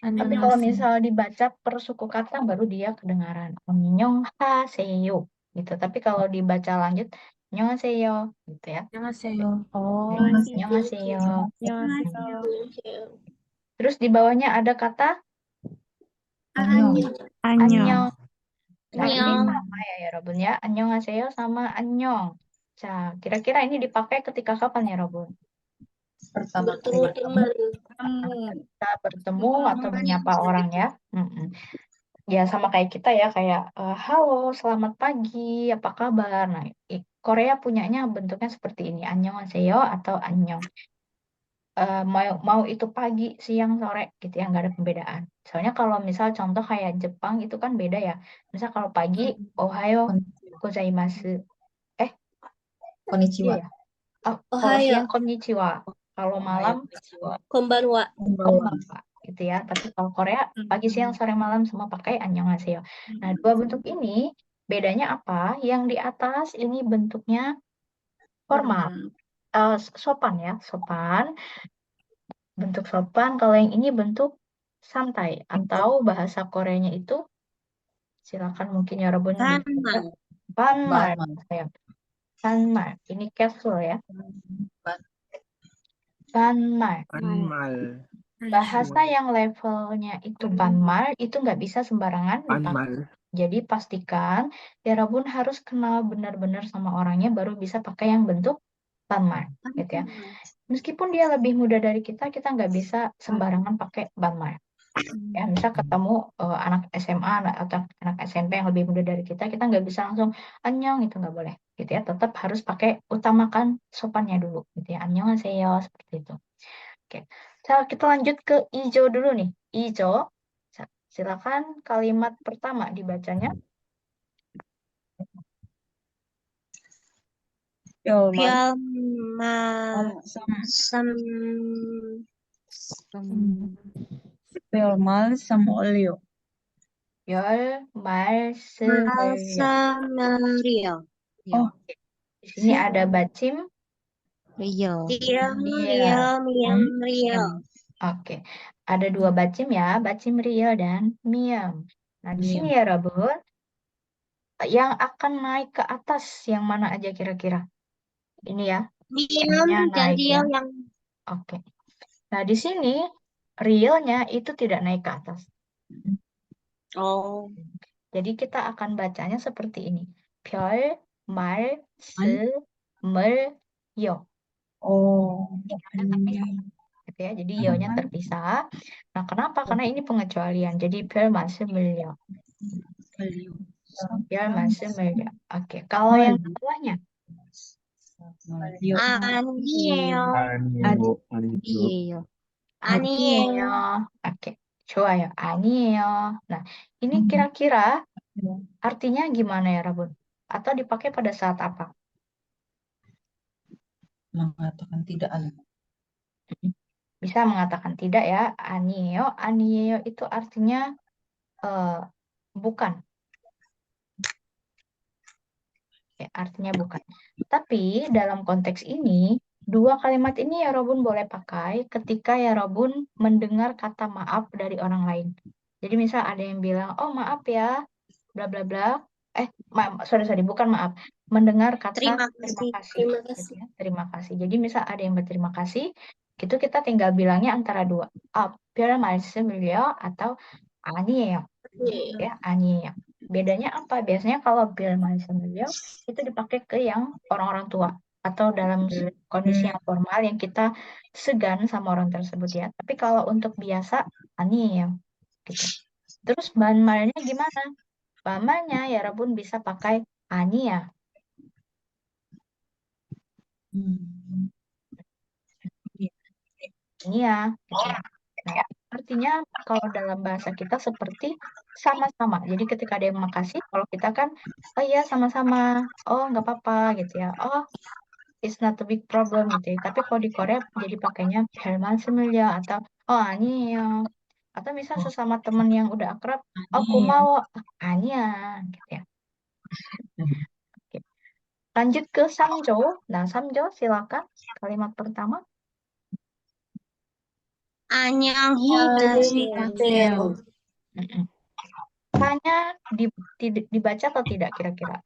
Tapi kalau Annyeonghaseyo. misal dibaca per suku kata, baru dia kedengaran. 안녕하세요. Gitu. Tapi kalau dibaca lanjut, 안녕하세요. Gitu ya. Annyeonghaseyo. Oh. 안녕하세요. Annyeonghaseyo. Terus di bawahnya ada kata Annyeong. 안녕. Nah, ini sama ya Robun ya. 안녕하세요 sama 안녕. Nah, kira-kira ini dipakai ketika kapan ya Robun? Pertama kali Bertemu bertemu. teman. Kita bertemu atau menyapa orang ya. Mm-mm. Ya sama kayak kita ya, kayak halo, selamat pagi, apa kabar? Nah, Korea punyanya bentuknya seperti ini, 안녕하세요 atau 안녕. Mau itu pagi, siang, sore gitu ya, nggak ada perbedaan. Soalnya kalau misal contoh kayak Jepang itu kan beda ya. Misal kalau pagi, ohayo gozaimasu. Eh, iya Konnichiwa. ya. Kalau Ohayo. siang konnichiwa. Kalau malam Konbanwa. konbanwa gitu ya. Tapi kalau Korea pagi, siang, sore, malam semua pakai annyeonghaseyo. Nah, dua bentuk ini bedanya apa? Yang di atas ini bentuknya formal, sopan ya, sopan. Bentuk sopan. Kalau yang ini bentuk santai atau bahasa Koreanya itu silakan mungkin ya Rebun dibaca banmal. Ya. Banmal. Ini casual ya. Banmal. Anmal. Bahasa yang levelnya itu banmal itu nggak bisa sembarangan dipakai. Anmal. Jadi pastikan ya Rebun harus kenal benar-benar sama orangnya baru bisa pakai yang bentuk banmal, gitu ya. Meskipun dia lebih muda dari kita nggak bisa sembarangan pakai banmal. Ya, misal ketemu anak SMA atau anak SMP yang lebih muda dari kita nggak bisa langsung annyeong, itu nggak boleh, gitu ya. Tetap harus pakai utamakan sopannya dulu, gitu ya. Annyeonghaseyo seperti itu. Oke, kita lanjut ke ijo dulu nih. Ijo, silakan kalimat pertama dibacanya. 올리오. 열 말씀을요. Oh, Di sini ada bacim Rio. Oke, ada dua bacim ya, bacim real dan miam. Nah, di sini ya Rabun, yang akan naik ke atas yang mana aja kira-kira? Ini ya, M-nya naik ya. Oke. Nah, di sini realnya itu tidak naik ke atas. Jadi kita akan bacanya seperti ini. 별 말씀을요. Oh, Ionya terpisah, gitu ya. Jadi ionya terpisah. Nah, kenapa? Karena ini pengecualian. Jadi 별 말씀을요. 별 말씀을요. Oke, kalau yang di bawahnya 아니에요. 아니에요. 아니에요. Oke, 좋아요. 아니에요. Nah, ini kira-kira artinya gimana ya, Rabun? Atau dipakai pada saat apa? mengatakan tidak ada. Bisa mengatakan tidak ya. Anieo, anieo itu artinya bukan. Ya, artinya bukan. Tapi dalam konteks ini, dua kalimat ini ya Robun boleh pakai ketika ya Robun mendengar kata maaf dari orang lain. Jadi misal ada yang bilang, oh maaf ya, bla bla bla. Sorry, bukan maaf. Mendengar kata Terima terima kasih. kasih. Terima Gitu kasih. ya, terima kasih. Jadi misal ada yang berterima kasih, itu kita tinggal bilangnya antara dua. 별 말씀을요 atau 아니에요. Iya. Ya, 아니에요. Bedanya apa? Biasanya kalau bil 말씀을요 itu dipakai ke yang orang-orang tua atau dalam kondisi yang formal yang kita segan sama orang tersebut ya. Tapi kalau untuk biasa 아니에요 gitu. Terus banmalnya gimana? Banmalnya ya Rabun bisa pakai 아니야. Iya, gitu ya. Nah, artinya kalau dalam bahasa kita seperti sama-sama. Jadi ketika ada yang makasih, kalau kita kan, oh iya sama-sama, oh nggak apa-apa gitu ya. Oh, it's not a big problem gitu ya. Tapi kalau di Korea jadi pakainya 별 말씀을요 atau oh 아니에요. Atau misal sesama teman yang udah akrab, oh 고마워, 아니야 gitu ya. Oke. Lanjut ke samjo. Nah, samjo silakan kalimat pertama. 안녕히 가세요. Mm-mm. Hanya dibaca atau tidak kira-kira?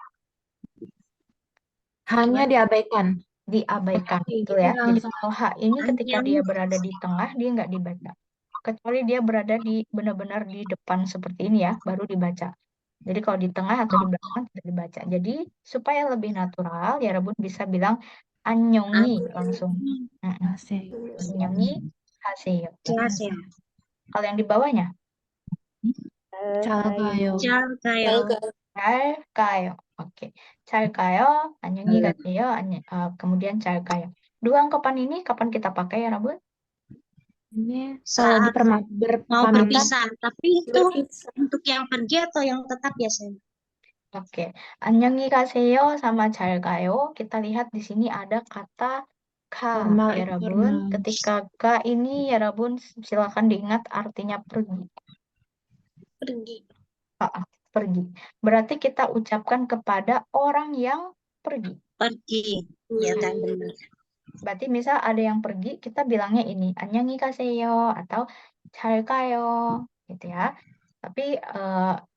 Hanya diabaikan. Diabaikan, Oke, betul ya. kita Jadi langsung kalau H ini ketika 안녕. dia berada di tengah, dia nggak dibaca. Kecuali dia berada di benar-benar di depan seperti ini ya, baru dibaca. Jadi kalau di tengah atau di belakang tidak dibaca. Jadi supaya lebih natural, ya Rebun bisa bilang annyeonghi langsung. Mm-mm. kasih. Annyeonghi haseyo. 안녕하세요. Kalau yang di bawahnya, 잘 가요. 잘 가요. 잘 가요. Oke, 잘 가요. 안녕히 가세요. Kemudian 잘 가요. Dua anggapan ini kapan kita pakai ya, Rabun? Ini kalau di Saat mau berpamitan berpisah. Tapi itu untuk yang pergi atau yang tetap biasanya? Oke, 안녕히 가세요 sama 잘 가요. Kita lihat di sini ada kata ka formal ya, Rabun. informal. Ketika ka ini ya, Rabun, silakan diingat artinya pergi. Pergi. Pergi. Berarti kita ucapkan kepada orang yang pergi. Pergi. Ya kan benar. Berarti misal ada yang pergi, kita bilangnya ini 안녕히 가세요 atau 잘 가요 gitu ya. Tapi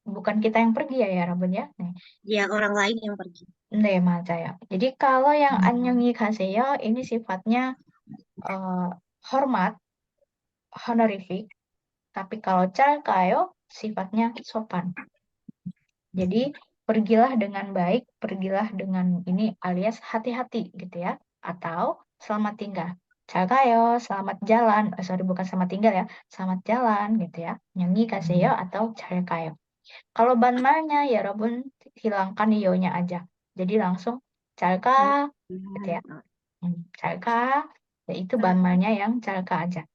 bukan kita yang pergi ya Rabun ya. Nih, Ya orang lain yang pergi. 네, 맞아요. Jadi kalau yang 안녕히 가세요 ini sifatnya hormat, honorific. Tapi kalau 잘 가요 sifatnya sopan. Jadi pergilah dengan baik, pergilah dengan ini alias hati-hati gitu ya. Atau selamat tinggal. 잘 가요, selamat jalan. Sorry, bukan selamat tinggal ya. Selamat jalan gitu ya. 안녕히 가세요 atau 잘 가요. Kalau banmalnya ya Rabun hilangkan ionya aja. Jadi langsung 잘 가 gitu ya. 잘 가. Ya, itu banmalnya yang 잘 가 aja.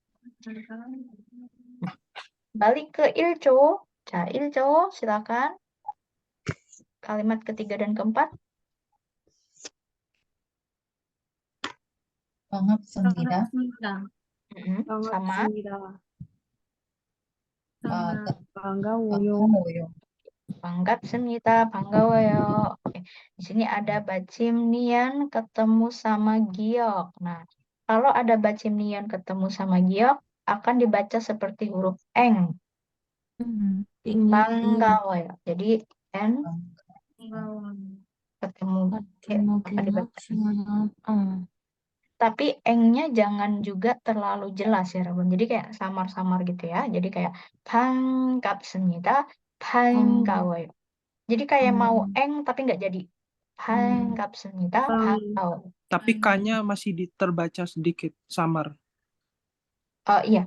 Balik ke ilco. ilco silakan. Kalimat ketiga dan keempat. 반갑습니다. Sama 반가워요. 반갑습니다. 반가워요. Oke. Di sini ada bacim nian ketemu sama giok. Nah, kalau ada bacim nian ketemu sama giok akan dibaca seperti huruf eng. Tinggi. Bangawoyo. Jadi n ketemu Ketemu apa dibaca? giok. Tapi eng-nya jangan juga terlalu jelas ya, Rabun. Jadi kayak samar-samar gitu ya. Jadi kayak 반갑습니다. 반가워요. Jadi kayak mau eng tapi nggak jadi. 반갑습니다. 반가워요. Tapi K-nya masih terbaca sedikit samar. Oh iya,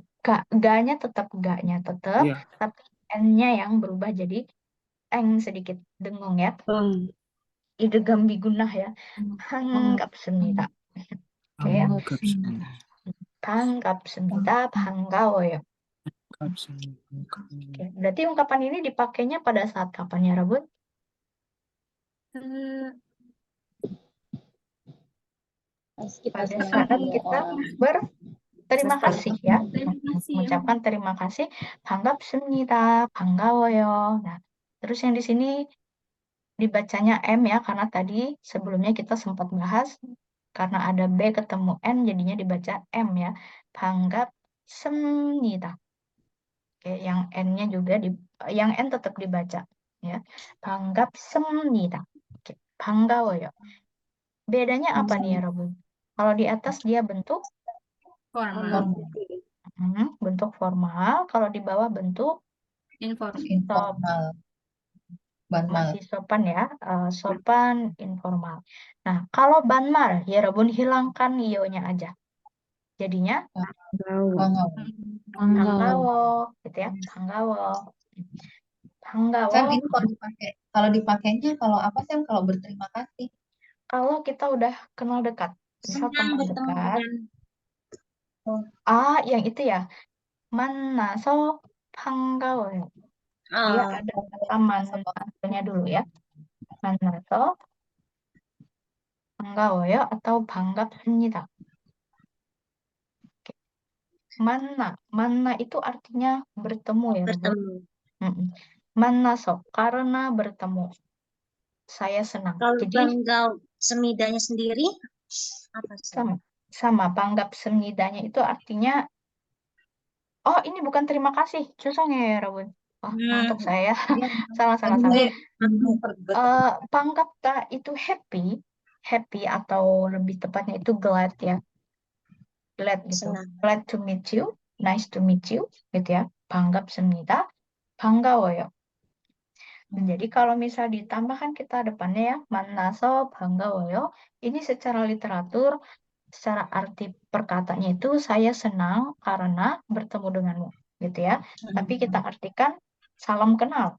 ga-nya tetap ga-nya tetap, Iya. tapi n-nya yang berubah jadi eng sedikit dengung ya. Idgham bigunah ya. 반갑습니다. Oke ya. Banggapsmida. 반갑습니다. 반가워요. Oke, berarti ungkapan ini dipakainya pada saat kapan ya, Rabun? Pas kita Pada senang saat ketemu kita orang. berterima kasih ya. Mengucapkan terima kasih. 반갑습니다. 반가워요. Nah, terus yang di sini dibacanya M ya, karena tadi sebelumnya kita sempat bahas karena ada B ketemu N jadinya dibaca M ya. 반갑습니다. Oke, yang N-nya juga yang N tetap dibaca ya. 반갑습니다. Oke, 반가워요. Bedanya apa nih ya, Rabun? Kalau di atas dia bentuk Formal. bentuk formal, kalau di bawah bentuk Informal. Banmal. masih sopan ya, sopan informal. Nah, kalau banmal ya Rabun hilangkan io-nya aja. Jadinya Bangau. 반가워 gitu ya, 반가워. 반가워. Sam, ini kalau dipakainya kalau apa Sam? Kalau berterima kasih. Kalau kita udah kenal dekat, misal teman dekat. Yang itu ya. 만나서 반가워요. Dia ada kata manasanya dulu ya. 만나서 반가워요 atau 반갑습니다. Oke. Manna itu artinya bertemu ya, Rabun. 만나서 karena bertemu. Saya senang. Kalau Jadi banggapsmidanya sendiri apa sih? sama banggapsmidanya itu artinya ini bukan terima kasih. Susahnya ya, Rabun. Untuk saya salah. Panggapta itu happy atau lebih tepatnya itu glad ya. Glad gitu. Senang. Glad to meet you, nice to meet you gitu ya. 반갑습니다. 반가워요. Jadi kalau misal ditambahkan kita depannya ya, 만나서 반가워요. Ini secara literatur, secara arti perkataannya itu saya senang karena bertemu denganmu gitu ya. Tapi kita artikan salam kenal.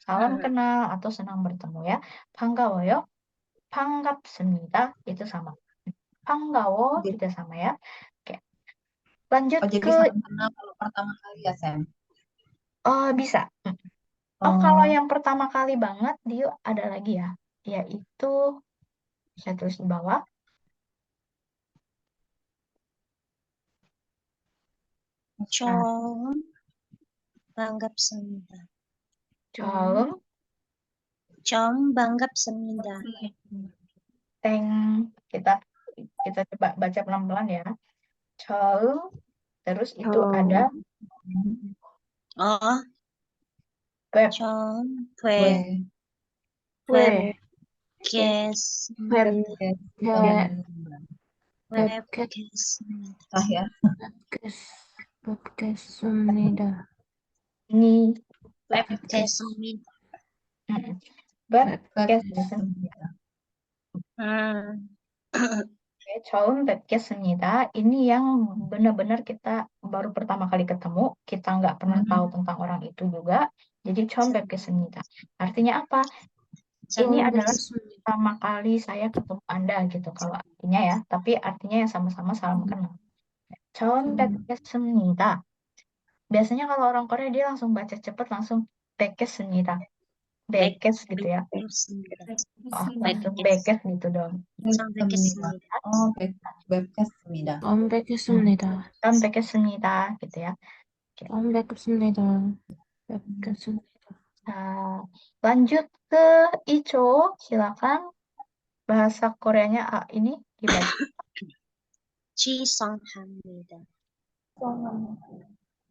Salam kenal atau senang bertemu ya. 반가워요. 반갑습니다. Itu sama. 반가워 juga sama ya. Oke. Lanjut jadi ke salam kenal kalau pertama kali ya Sam. bisa. Kalau yang pertama kali banget dia ada lagi ya. Yaitu saya tulis di bawah. 처음 반갑습니다. 처음 반갑습니다. kita coba baca pelan-pelan ya. 처음 terus itu ada verb. 처음 뵙겠습니다. 뵙겠습니다. 처음 뵙겠습니다. Ini yang benar-benar kita baru pertama kali ketemu, kita nggak pernah tahu tentang orang itu juga. Jadi 처음 뵙겠습니다. Artinya apa? Ini adalah pertama kali saya ketemu Anda gitu kalau artinya ya, tapi artinya yang sama-sama salam kenal. 처음 뵙겠습니다. Biasanya kalau orang Korea dia langsung baca cepat langsung 뵙겠습니다. Bekes gitu ya. Langsung bekes gitu dong. 뵙겠습니다. 뵙겠습니다 gitu ya. 뵙겠습니다. Lanjut ke Ico, silakan. Bahasa Koreanya ini dibaca. 죄송합니다.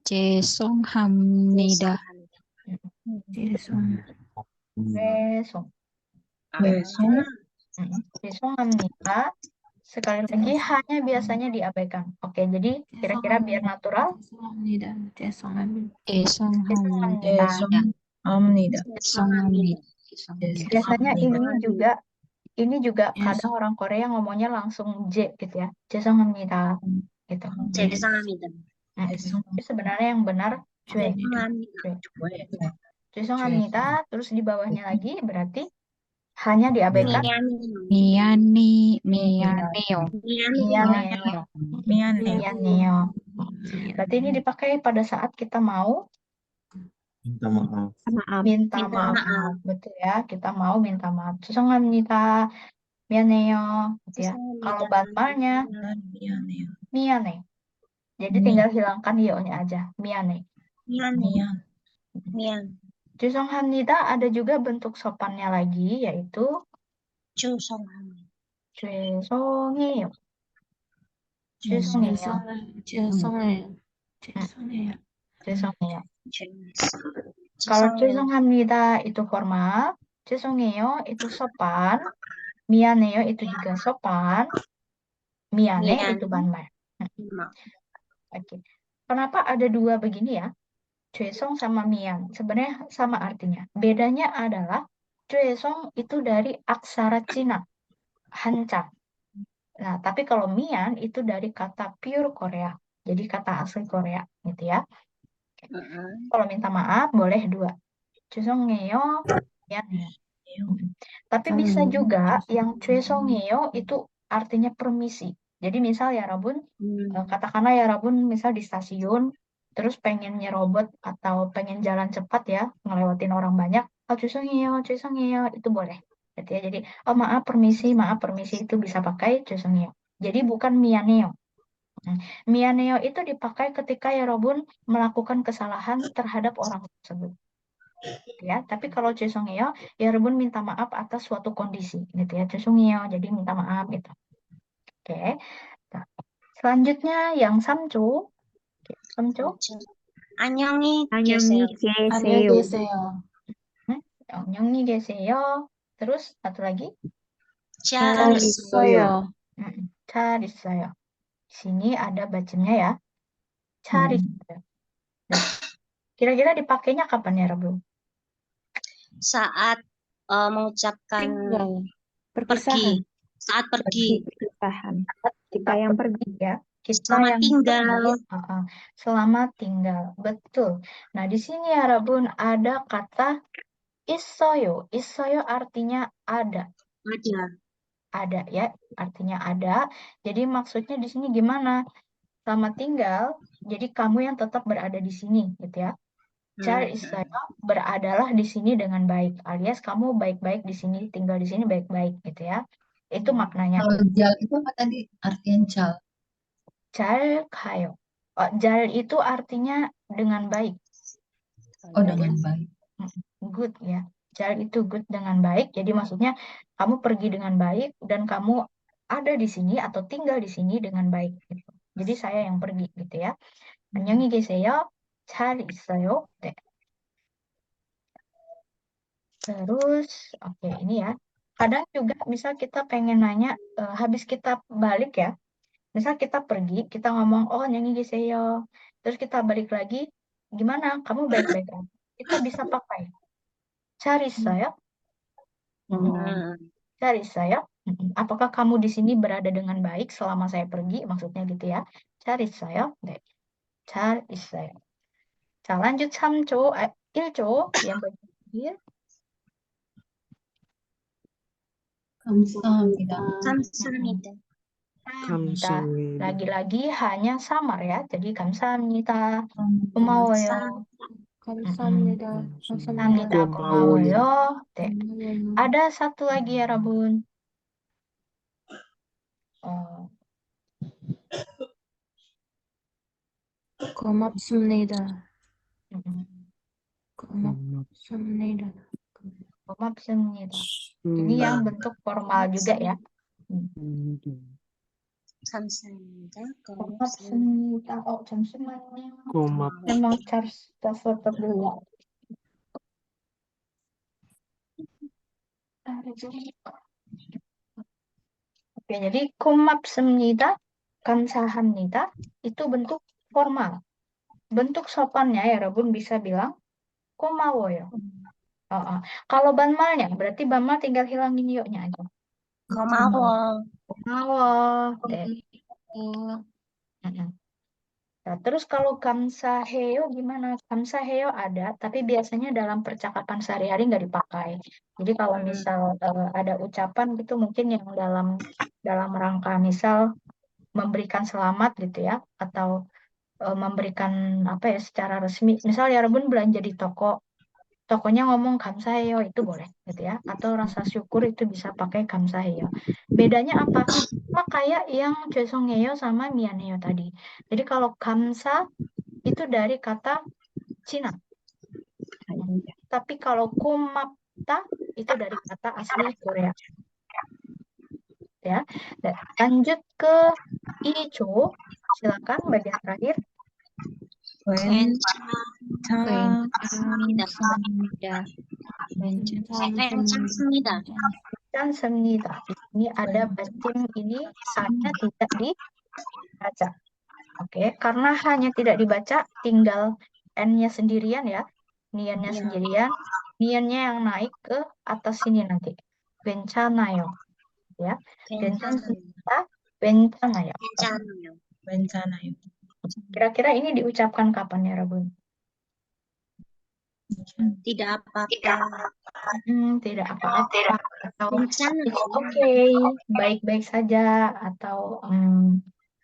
죄송합니다. 죄송합니다. Sekali lagi hanya biasanya diabaikan. Oke, jadi kira-kira biar natural. 죄송합니다. Biasanya ini juga ini juga Yes. kadang orang Korea ngomongnya langsung J gitu ya. 죄송합니다 gitu. 죄송합니다. Tapi sebenarnya yang benar cuy. 죄송합니다. 죄송합니다. Terus di bawahnya lagi berarti hanya diabaikan 미안해요. 미안해요. mianeo. Mianeo. Berarti ini dipakai pada saat kita mau Minta maaf. 마음. minta Minta maaf. maaf. Betul ya, kita mau minta maaf. 죄송합니다. 미안해요. Gitu ya. Kalau banmalnya miane. Jadi tinggal hilangkan yo-nya aja. Miane. 미안. 죄송합니다 ada juga bentuk sopannya lagi yaitu 죄송합니다. 죄송해요. 죄송해요. 죄송해요. 죄송해요. 죄송해요. Kalau 죄송합니다 itu formal, 죄송해요 itu sopan, mianeo itu juga sopan, miane 미안. itu banmal. Oke. Kenapa ada dua begini ya? 죄송 sama mian. Sebenarnya sama artinya. Bedanya adalah 죄송 itu dari aksara Cina, Hanja. Nah, tapi kalau mian itu dari kata pure Korea. Jadi kata asli Korea, gitu ya. Kalau minta maaf boleh dua. 죄송해요, 미안해요. Tapi bisa juga yang 죄송해요 itu artinya permisi. Jadi misal ya Rabun, katakanlah ya Rabun misal di stasiun, terus pengen nyerobot atau pengen jalan cepat ya, ngelewatin orang banyak, oh 죄송해요, itu boleh. Gitu ya. Jadi, oh maaf permisi itu bisa pakai 죄송해요. Jadi bukan mianeo. Mianeo itu dipakai ketika ya Rabun melakukan kesalahan terhadap orang tersebut. Ya, tapi kalau 죄송해요, ya Rabun minta maaf atas suatu kondisi, gitu ya. 죄송해요, jadi minta maaf gitu. Oke. Nah, selanjutnya yang samco. Oke, samco. 안녕히 안녕히 계세요. 안녕히 계세요. 계세요. 안녕히 계세요. Terus satu lagi. 잘 있어요. 있어요. 잘 있어요. Di sini ada bacanya ya. 잘 있어요. Nah, kira-kira dipakainya kapan ya, Rabun? Saat mengucapkan tinggal. pergi. Saat pergi. Perpisahan. Kita yang pergi ya. Kita Selamat yang tinggal. pergi, selamat tinggal. Betul. Nah, di sini ya, Rabun ada kata 있어요. 있어요 artinya ada. Ada ya, artinya ada. Jadi maksudnya di sini gimana? Selamat tinggal. Jadi kamu yang tetap berada di sini, gitu ya. 잘 있어요 beradalah di sini dengan baik, alias kamu baik-baik di sini, tinggal di sini baik-baik, gitu ya. Itu maknanya. Kalau jal itu apa tadi? Artian cal. 잘 가요. 잘 itu artinya dengan baik. Oh, dengan baik. Good ya. 잘 itu good dengan baik. Jadi maksudnya kamu pergi dengan baik dan kamu ada di sini atau tinggal di sini dengan baik, gitu. Jadi saya yang pergi, gitu ya. 안녕히 계세요. 잘 있어요. 네. Terus, oke ini ya. Kadang juga misal kita pengen nanya, habis kita balik ya. Misal kita pergi, kita ngomong, oh 안녕히 계세요. Terus kita balik lagi, gimana? Kamu baik-baik aja. Kita bisa pakai. 잘 있어요? 잘 있어요? Apakah kamu di sini berada dengan baik selama saya pergi? Maksudnya gitu ya. 잘 있어요? 네. 잘 있어요. 자, lanjut 3조, 1조 yang bagian 감사합니다. 감사합니다. 감사합니다. Lagi-lagi hanya samar ya. Jadi 감사합니다. 고마워요. 감사합니다. 감사합니다. 고마워요. 고마워요. 네. Ada satu lagi ya, Rabun. 고맙습니다. Mm-mm. 고맙습니다. 고맙습니다. Ini yang bentuk formal juga ya. 감사합니다. 고맙습니다. 잠시만요. 고맙. Memang charge tetap dulu ya. Oke, jadi 고맙습니다, 감사합니다 itu bentuk formal. Bentuk sopannya ya Rabun bisa bilang 고마워요. Kalau banmalnya berarti banmal tinggal hilangin yo-nya aja. 고마워. 고마워. 네. Mm-mm. Nah, terus kalau kamsaheyo gimana? Kamsaheyo ada, tapi biasanya dalam percakapan sehari-hari nggak dipakai. Jadi kalau misal ada ucapan gitu mungkin yang dalam rangka misal memberikan selamat gitu ya, atau memberikan apa ya secara resmi. Misal ya Rebun belanja di toko, tokonya ngomong kamsaheyo itu boleh gitu ya, atau rasa syukur itu bisa pakai kamsaheyo. Bedanya apa? Sama kayak yang 죄송해요 sama mianheyo tadi. Jadi kalau kamsa itu dari kata Cina. Tapi kalau kumapta itu dari kata asli Korea. Ya. Dan lanjut ke ijo. Silakan bagian terakhir. 괜찮습니다. 괜찮습니다. Semnida. Ini ada batim ini hanya tidak dibaca. Oke, karena hanya tidak dibaca, tinggal n-nya sendirian ya. Niannya sendirian. Niannya yang naik ke atas sini nanti. Bencanayo. Ya. Bencana. Bencanayo. 괜찮아요. 괜찮아요. Kira-kira ini diucapkan kapan ya, Rabun? Tidak apa-apa. Tidak apa-apa. Atau 괜찮아요. it's okay, baik-baik saja. Atau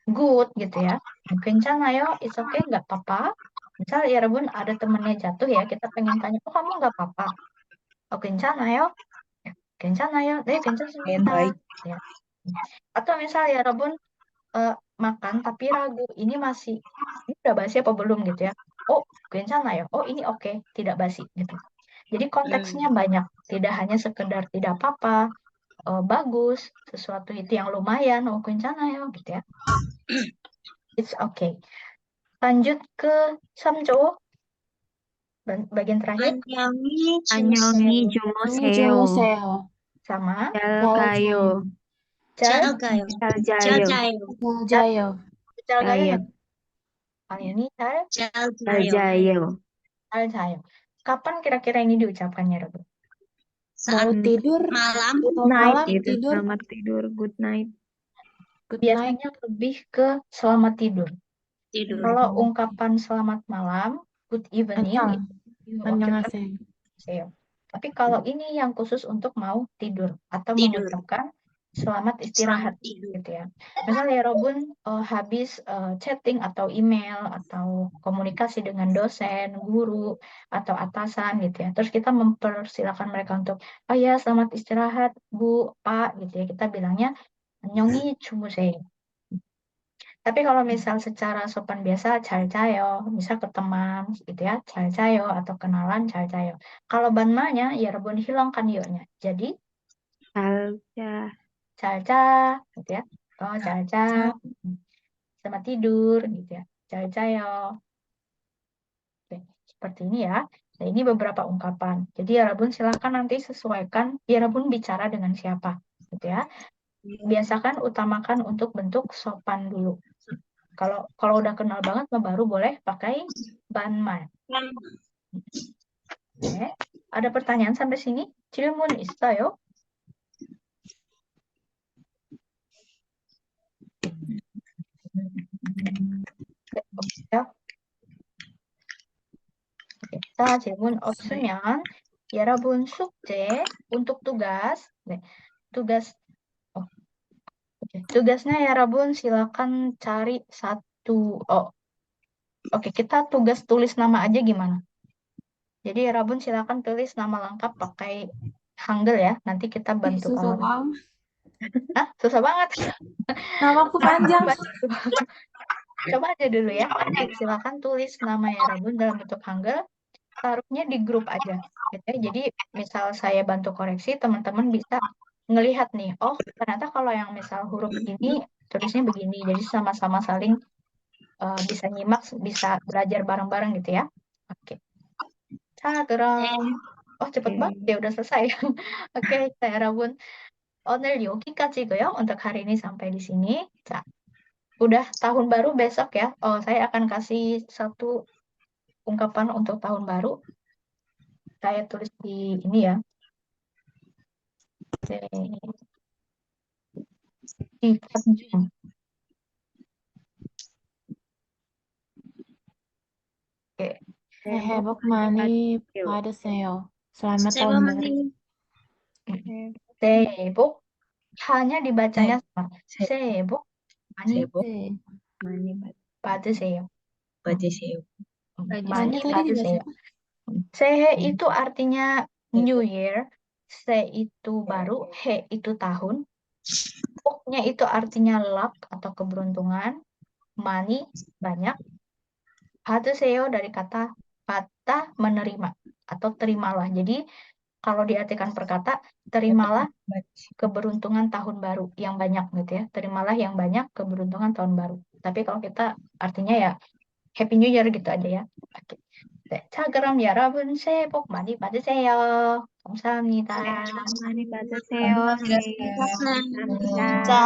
good gitu ya. Kencanayo, it's okay, nggak apa-apa. Misal ya Rabun ada temennya jatuh ya, kita pengen tanya, oh kamu nggak apa-apa? Oh kencanayo, kencanayo, Yang baik. ya. Atau misal ya Rabun makan tapi ragu, ini udah basi apa belum gitu ya? Oh kencanayo, oh ini oke, tidak basi gitu. Jadi konteksnya banyak, tidak hanya sekedar tidak apa-apa, bagus, sesuatu itu yang lumayan, oh kencanayo gitu ya. It's okay. Lanjut ke samjo. Bagian terakhir. 안녕히 주무세요. Sama. 잘 가요. 잘 가요. 잘 잘 자요. 자요. 잘 gayo ya. 자요. Ini 잘 잘 잘 자요. 자요. jayo. Kapan kira-kira ini diucapkannya, Rabu? Mau Saat tidur, malam. mau Night malam itu tidur, selamat tidur, good night. good night. Biasanya lebih ke selamat tidur. tidur. Kalau ungkapan selamat malam, good evening, Annyeong. itu Annyeonghaseyo. Seo. Tapi kalau ini yang khusus untuk mau tidur atau Tidur. mengucapkan selamat istirahat Selamat tidur. gitu ya. Misalnya Robun habis chatting atau email atau komunikasi dengan dosen, guru atau atasan gitu ya. Terus kita mempersilahkan mereka untuk, oh ya selamat istirahat Bu, Pak gitu ya. Kita bilangnya 안녕히 주무세요. Tapi kalau misal secara sopan biasa, 잘 자요. Misal ke teman gitu ya, 잘 자요 atau kenalan, 잘 자요. Kalau banmanya, ya rebun hilangkan yo-nya. Jadi, 잘 자. 잘 자, gitu ya. Oh, 잘 자. Selamat tidur, gitu ya. 잘 자요. Oke, seperti ini ya. Nah, ini beberapa ungkapan. Jadi, ya rebun silakan nanti sesuaikan, ya rebun bicara dengan siapa, gitu ya. Biasakan utamakan untuk bentuk sopan dulu. Kalau udah kenal banget baru boleh pakai banman. Oke. Ada pertanyaan sampai sini? 질문 있어요? 없어요? 자, 질문 없으면 여러분 숙제 untuk tugas. 네. Tugasnya ya Rabun silakan cari satu. Oke, kita tugas tulis nama aja gimana? Jadi ya Rabun silakan tulis nama lengkap pakai Hangul ya. Nanti kita bantu Susah kalau. banget. Hah, susah banget. Namaku panjang. Coba aja dulu ya. Silakan tulis nama ya Rabun dalam bentuk Hangul. Taruhnya di grup aja. Gitu ya. Jadi misal saya bantu koreksi, teman-teman bisa ngelihat nih. Oh, ternyata kalau yang misal huruf ini tulisnya begini. Jadi sama-sama saling bisa nyimak, bisa belajar bareng-bareng gitu ya. Oke. Oh, cepet banget ya udah selesai. Oke, saya Rabun. 오늘 여기까지고요. Untuk hari ini sampai di sini. Udah tahun baru besok ya. Oh, saya akan kasih satu ungkapan untuk tahun baru. Saya tulis di ini ya. Oke. Sifat jum. Oke. 새해 복 많이 받으세요. Selamat 새해 복 tahun baru. 많이 Sebok hanya dibacanya sama. 세- Sebok 많이 세복 네. 많이 받으세요. 받으세요. 많이 많이 tadi 받으세요. dibahas apa? Sehe itu artinya New Year, se itu baru, he itu tahun, boknya itu artinya luck atau keberuntungan, money banyak, 받으세요 dari kata menerima atau terimalah. Jadi kalau diartikan per kata, terimalah keberuntungan tahun baru yang banyak gitu ya. Terimalah yang banyak keberuntungan tahun baru. Tapi kalau kita artinya ya Happy New Year gitu aja ya. Oke. 자, 그럼 여러분 새해 복 많이 받으세요. 감사합니다. 새해 복 많이 받으세요. 감사합니다, 네, 쌤. 감사합니다. 자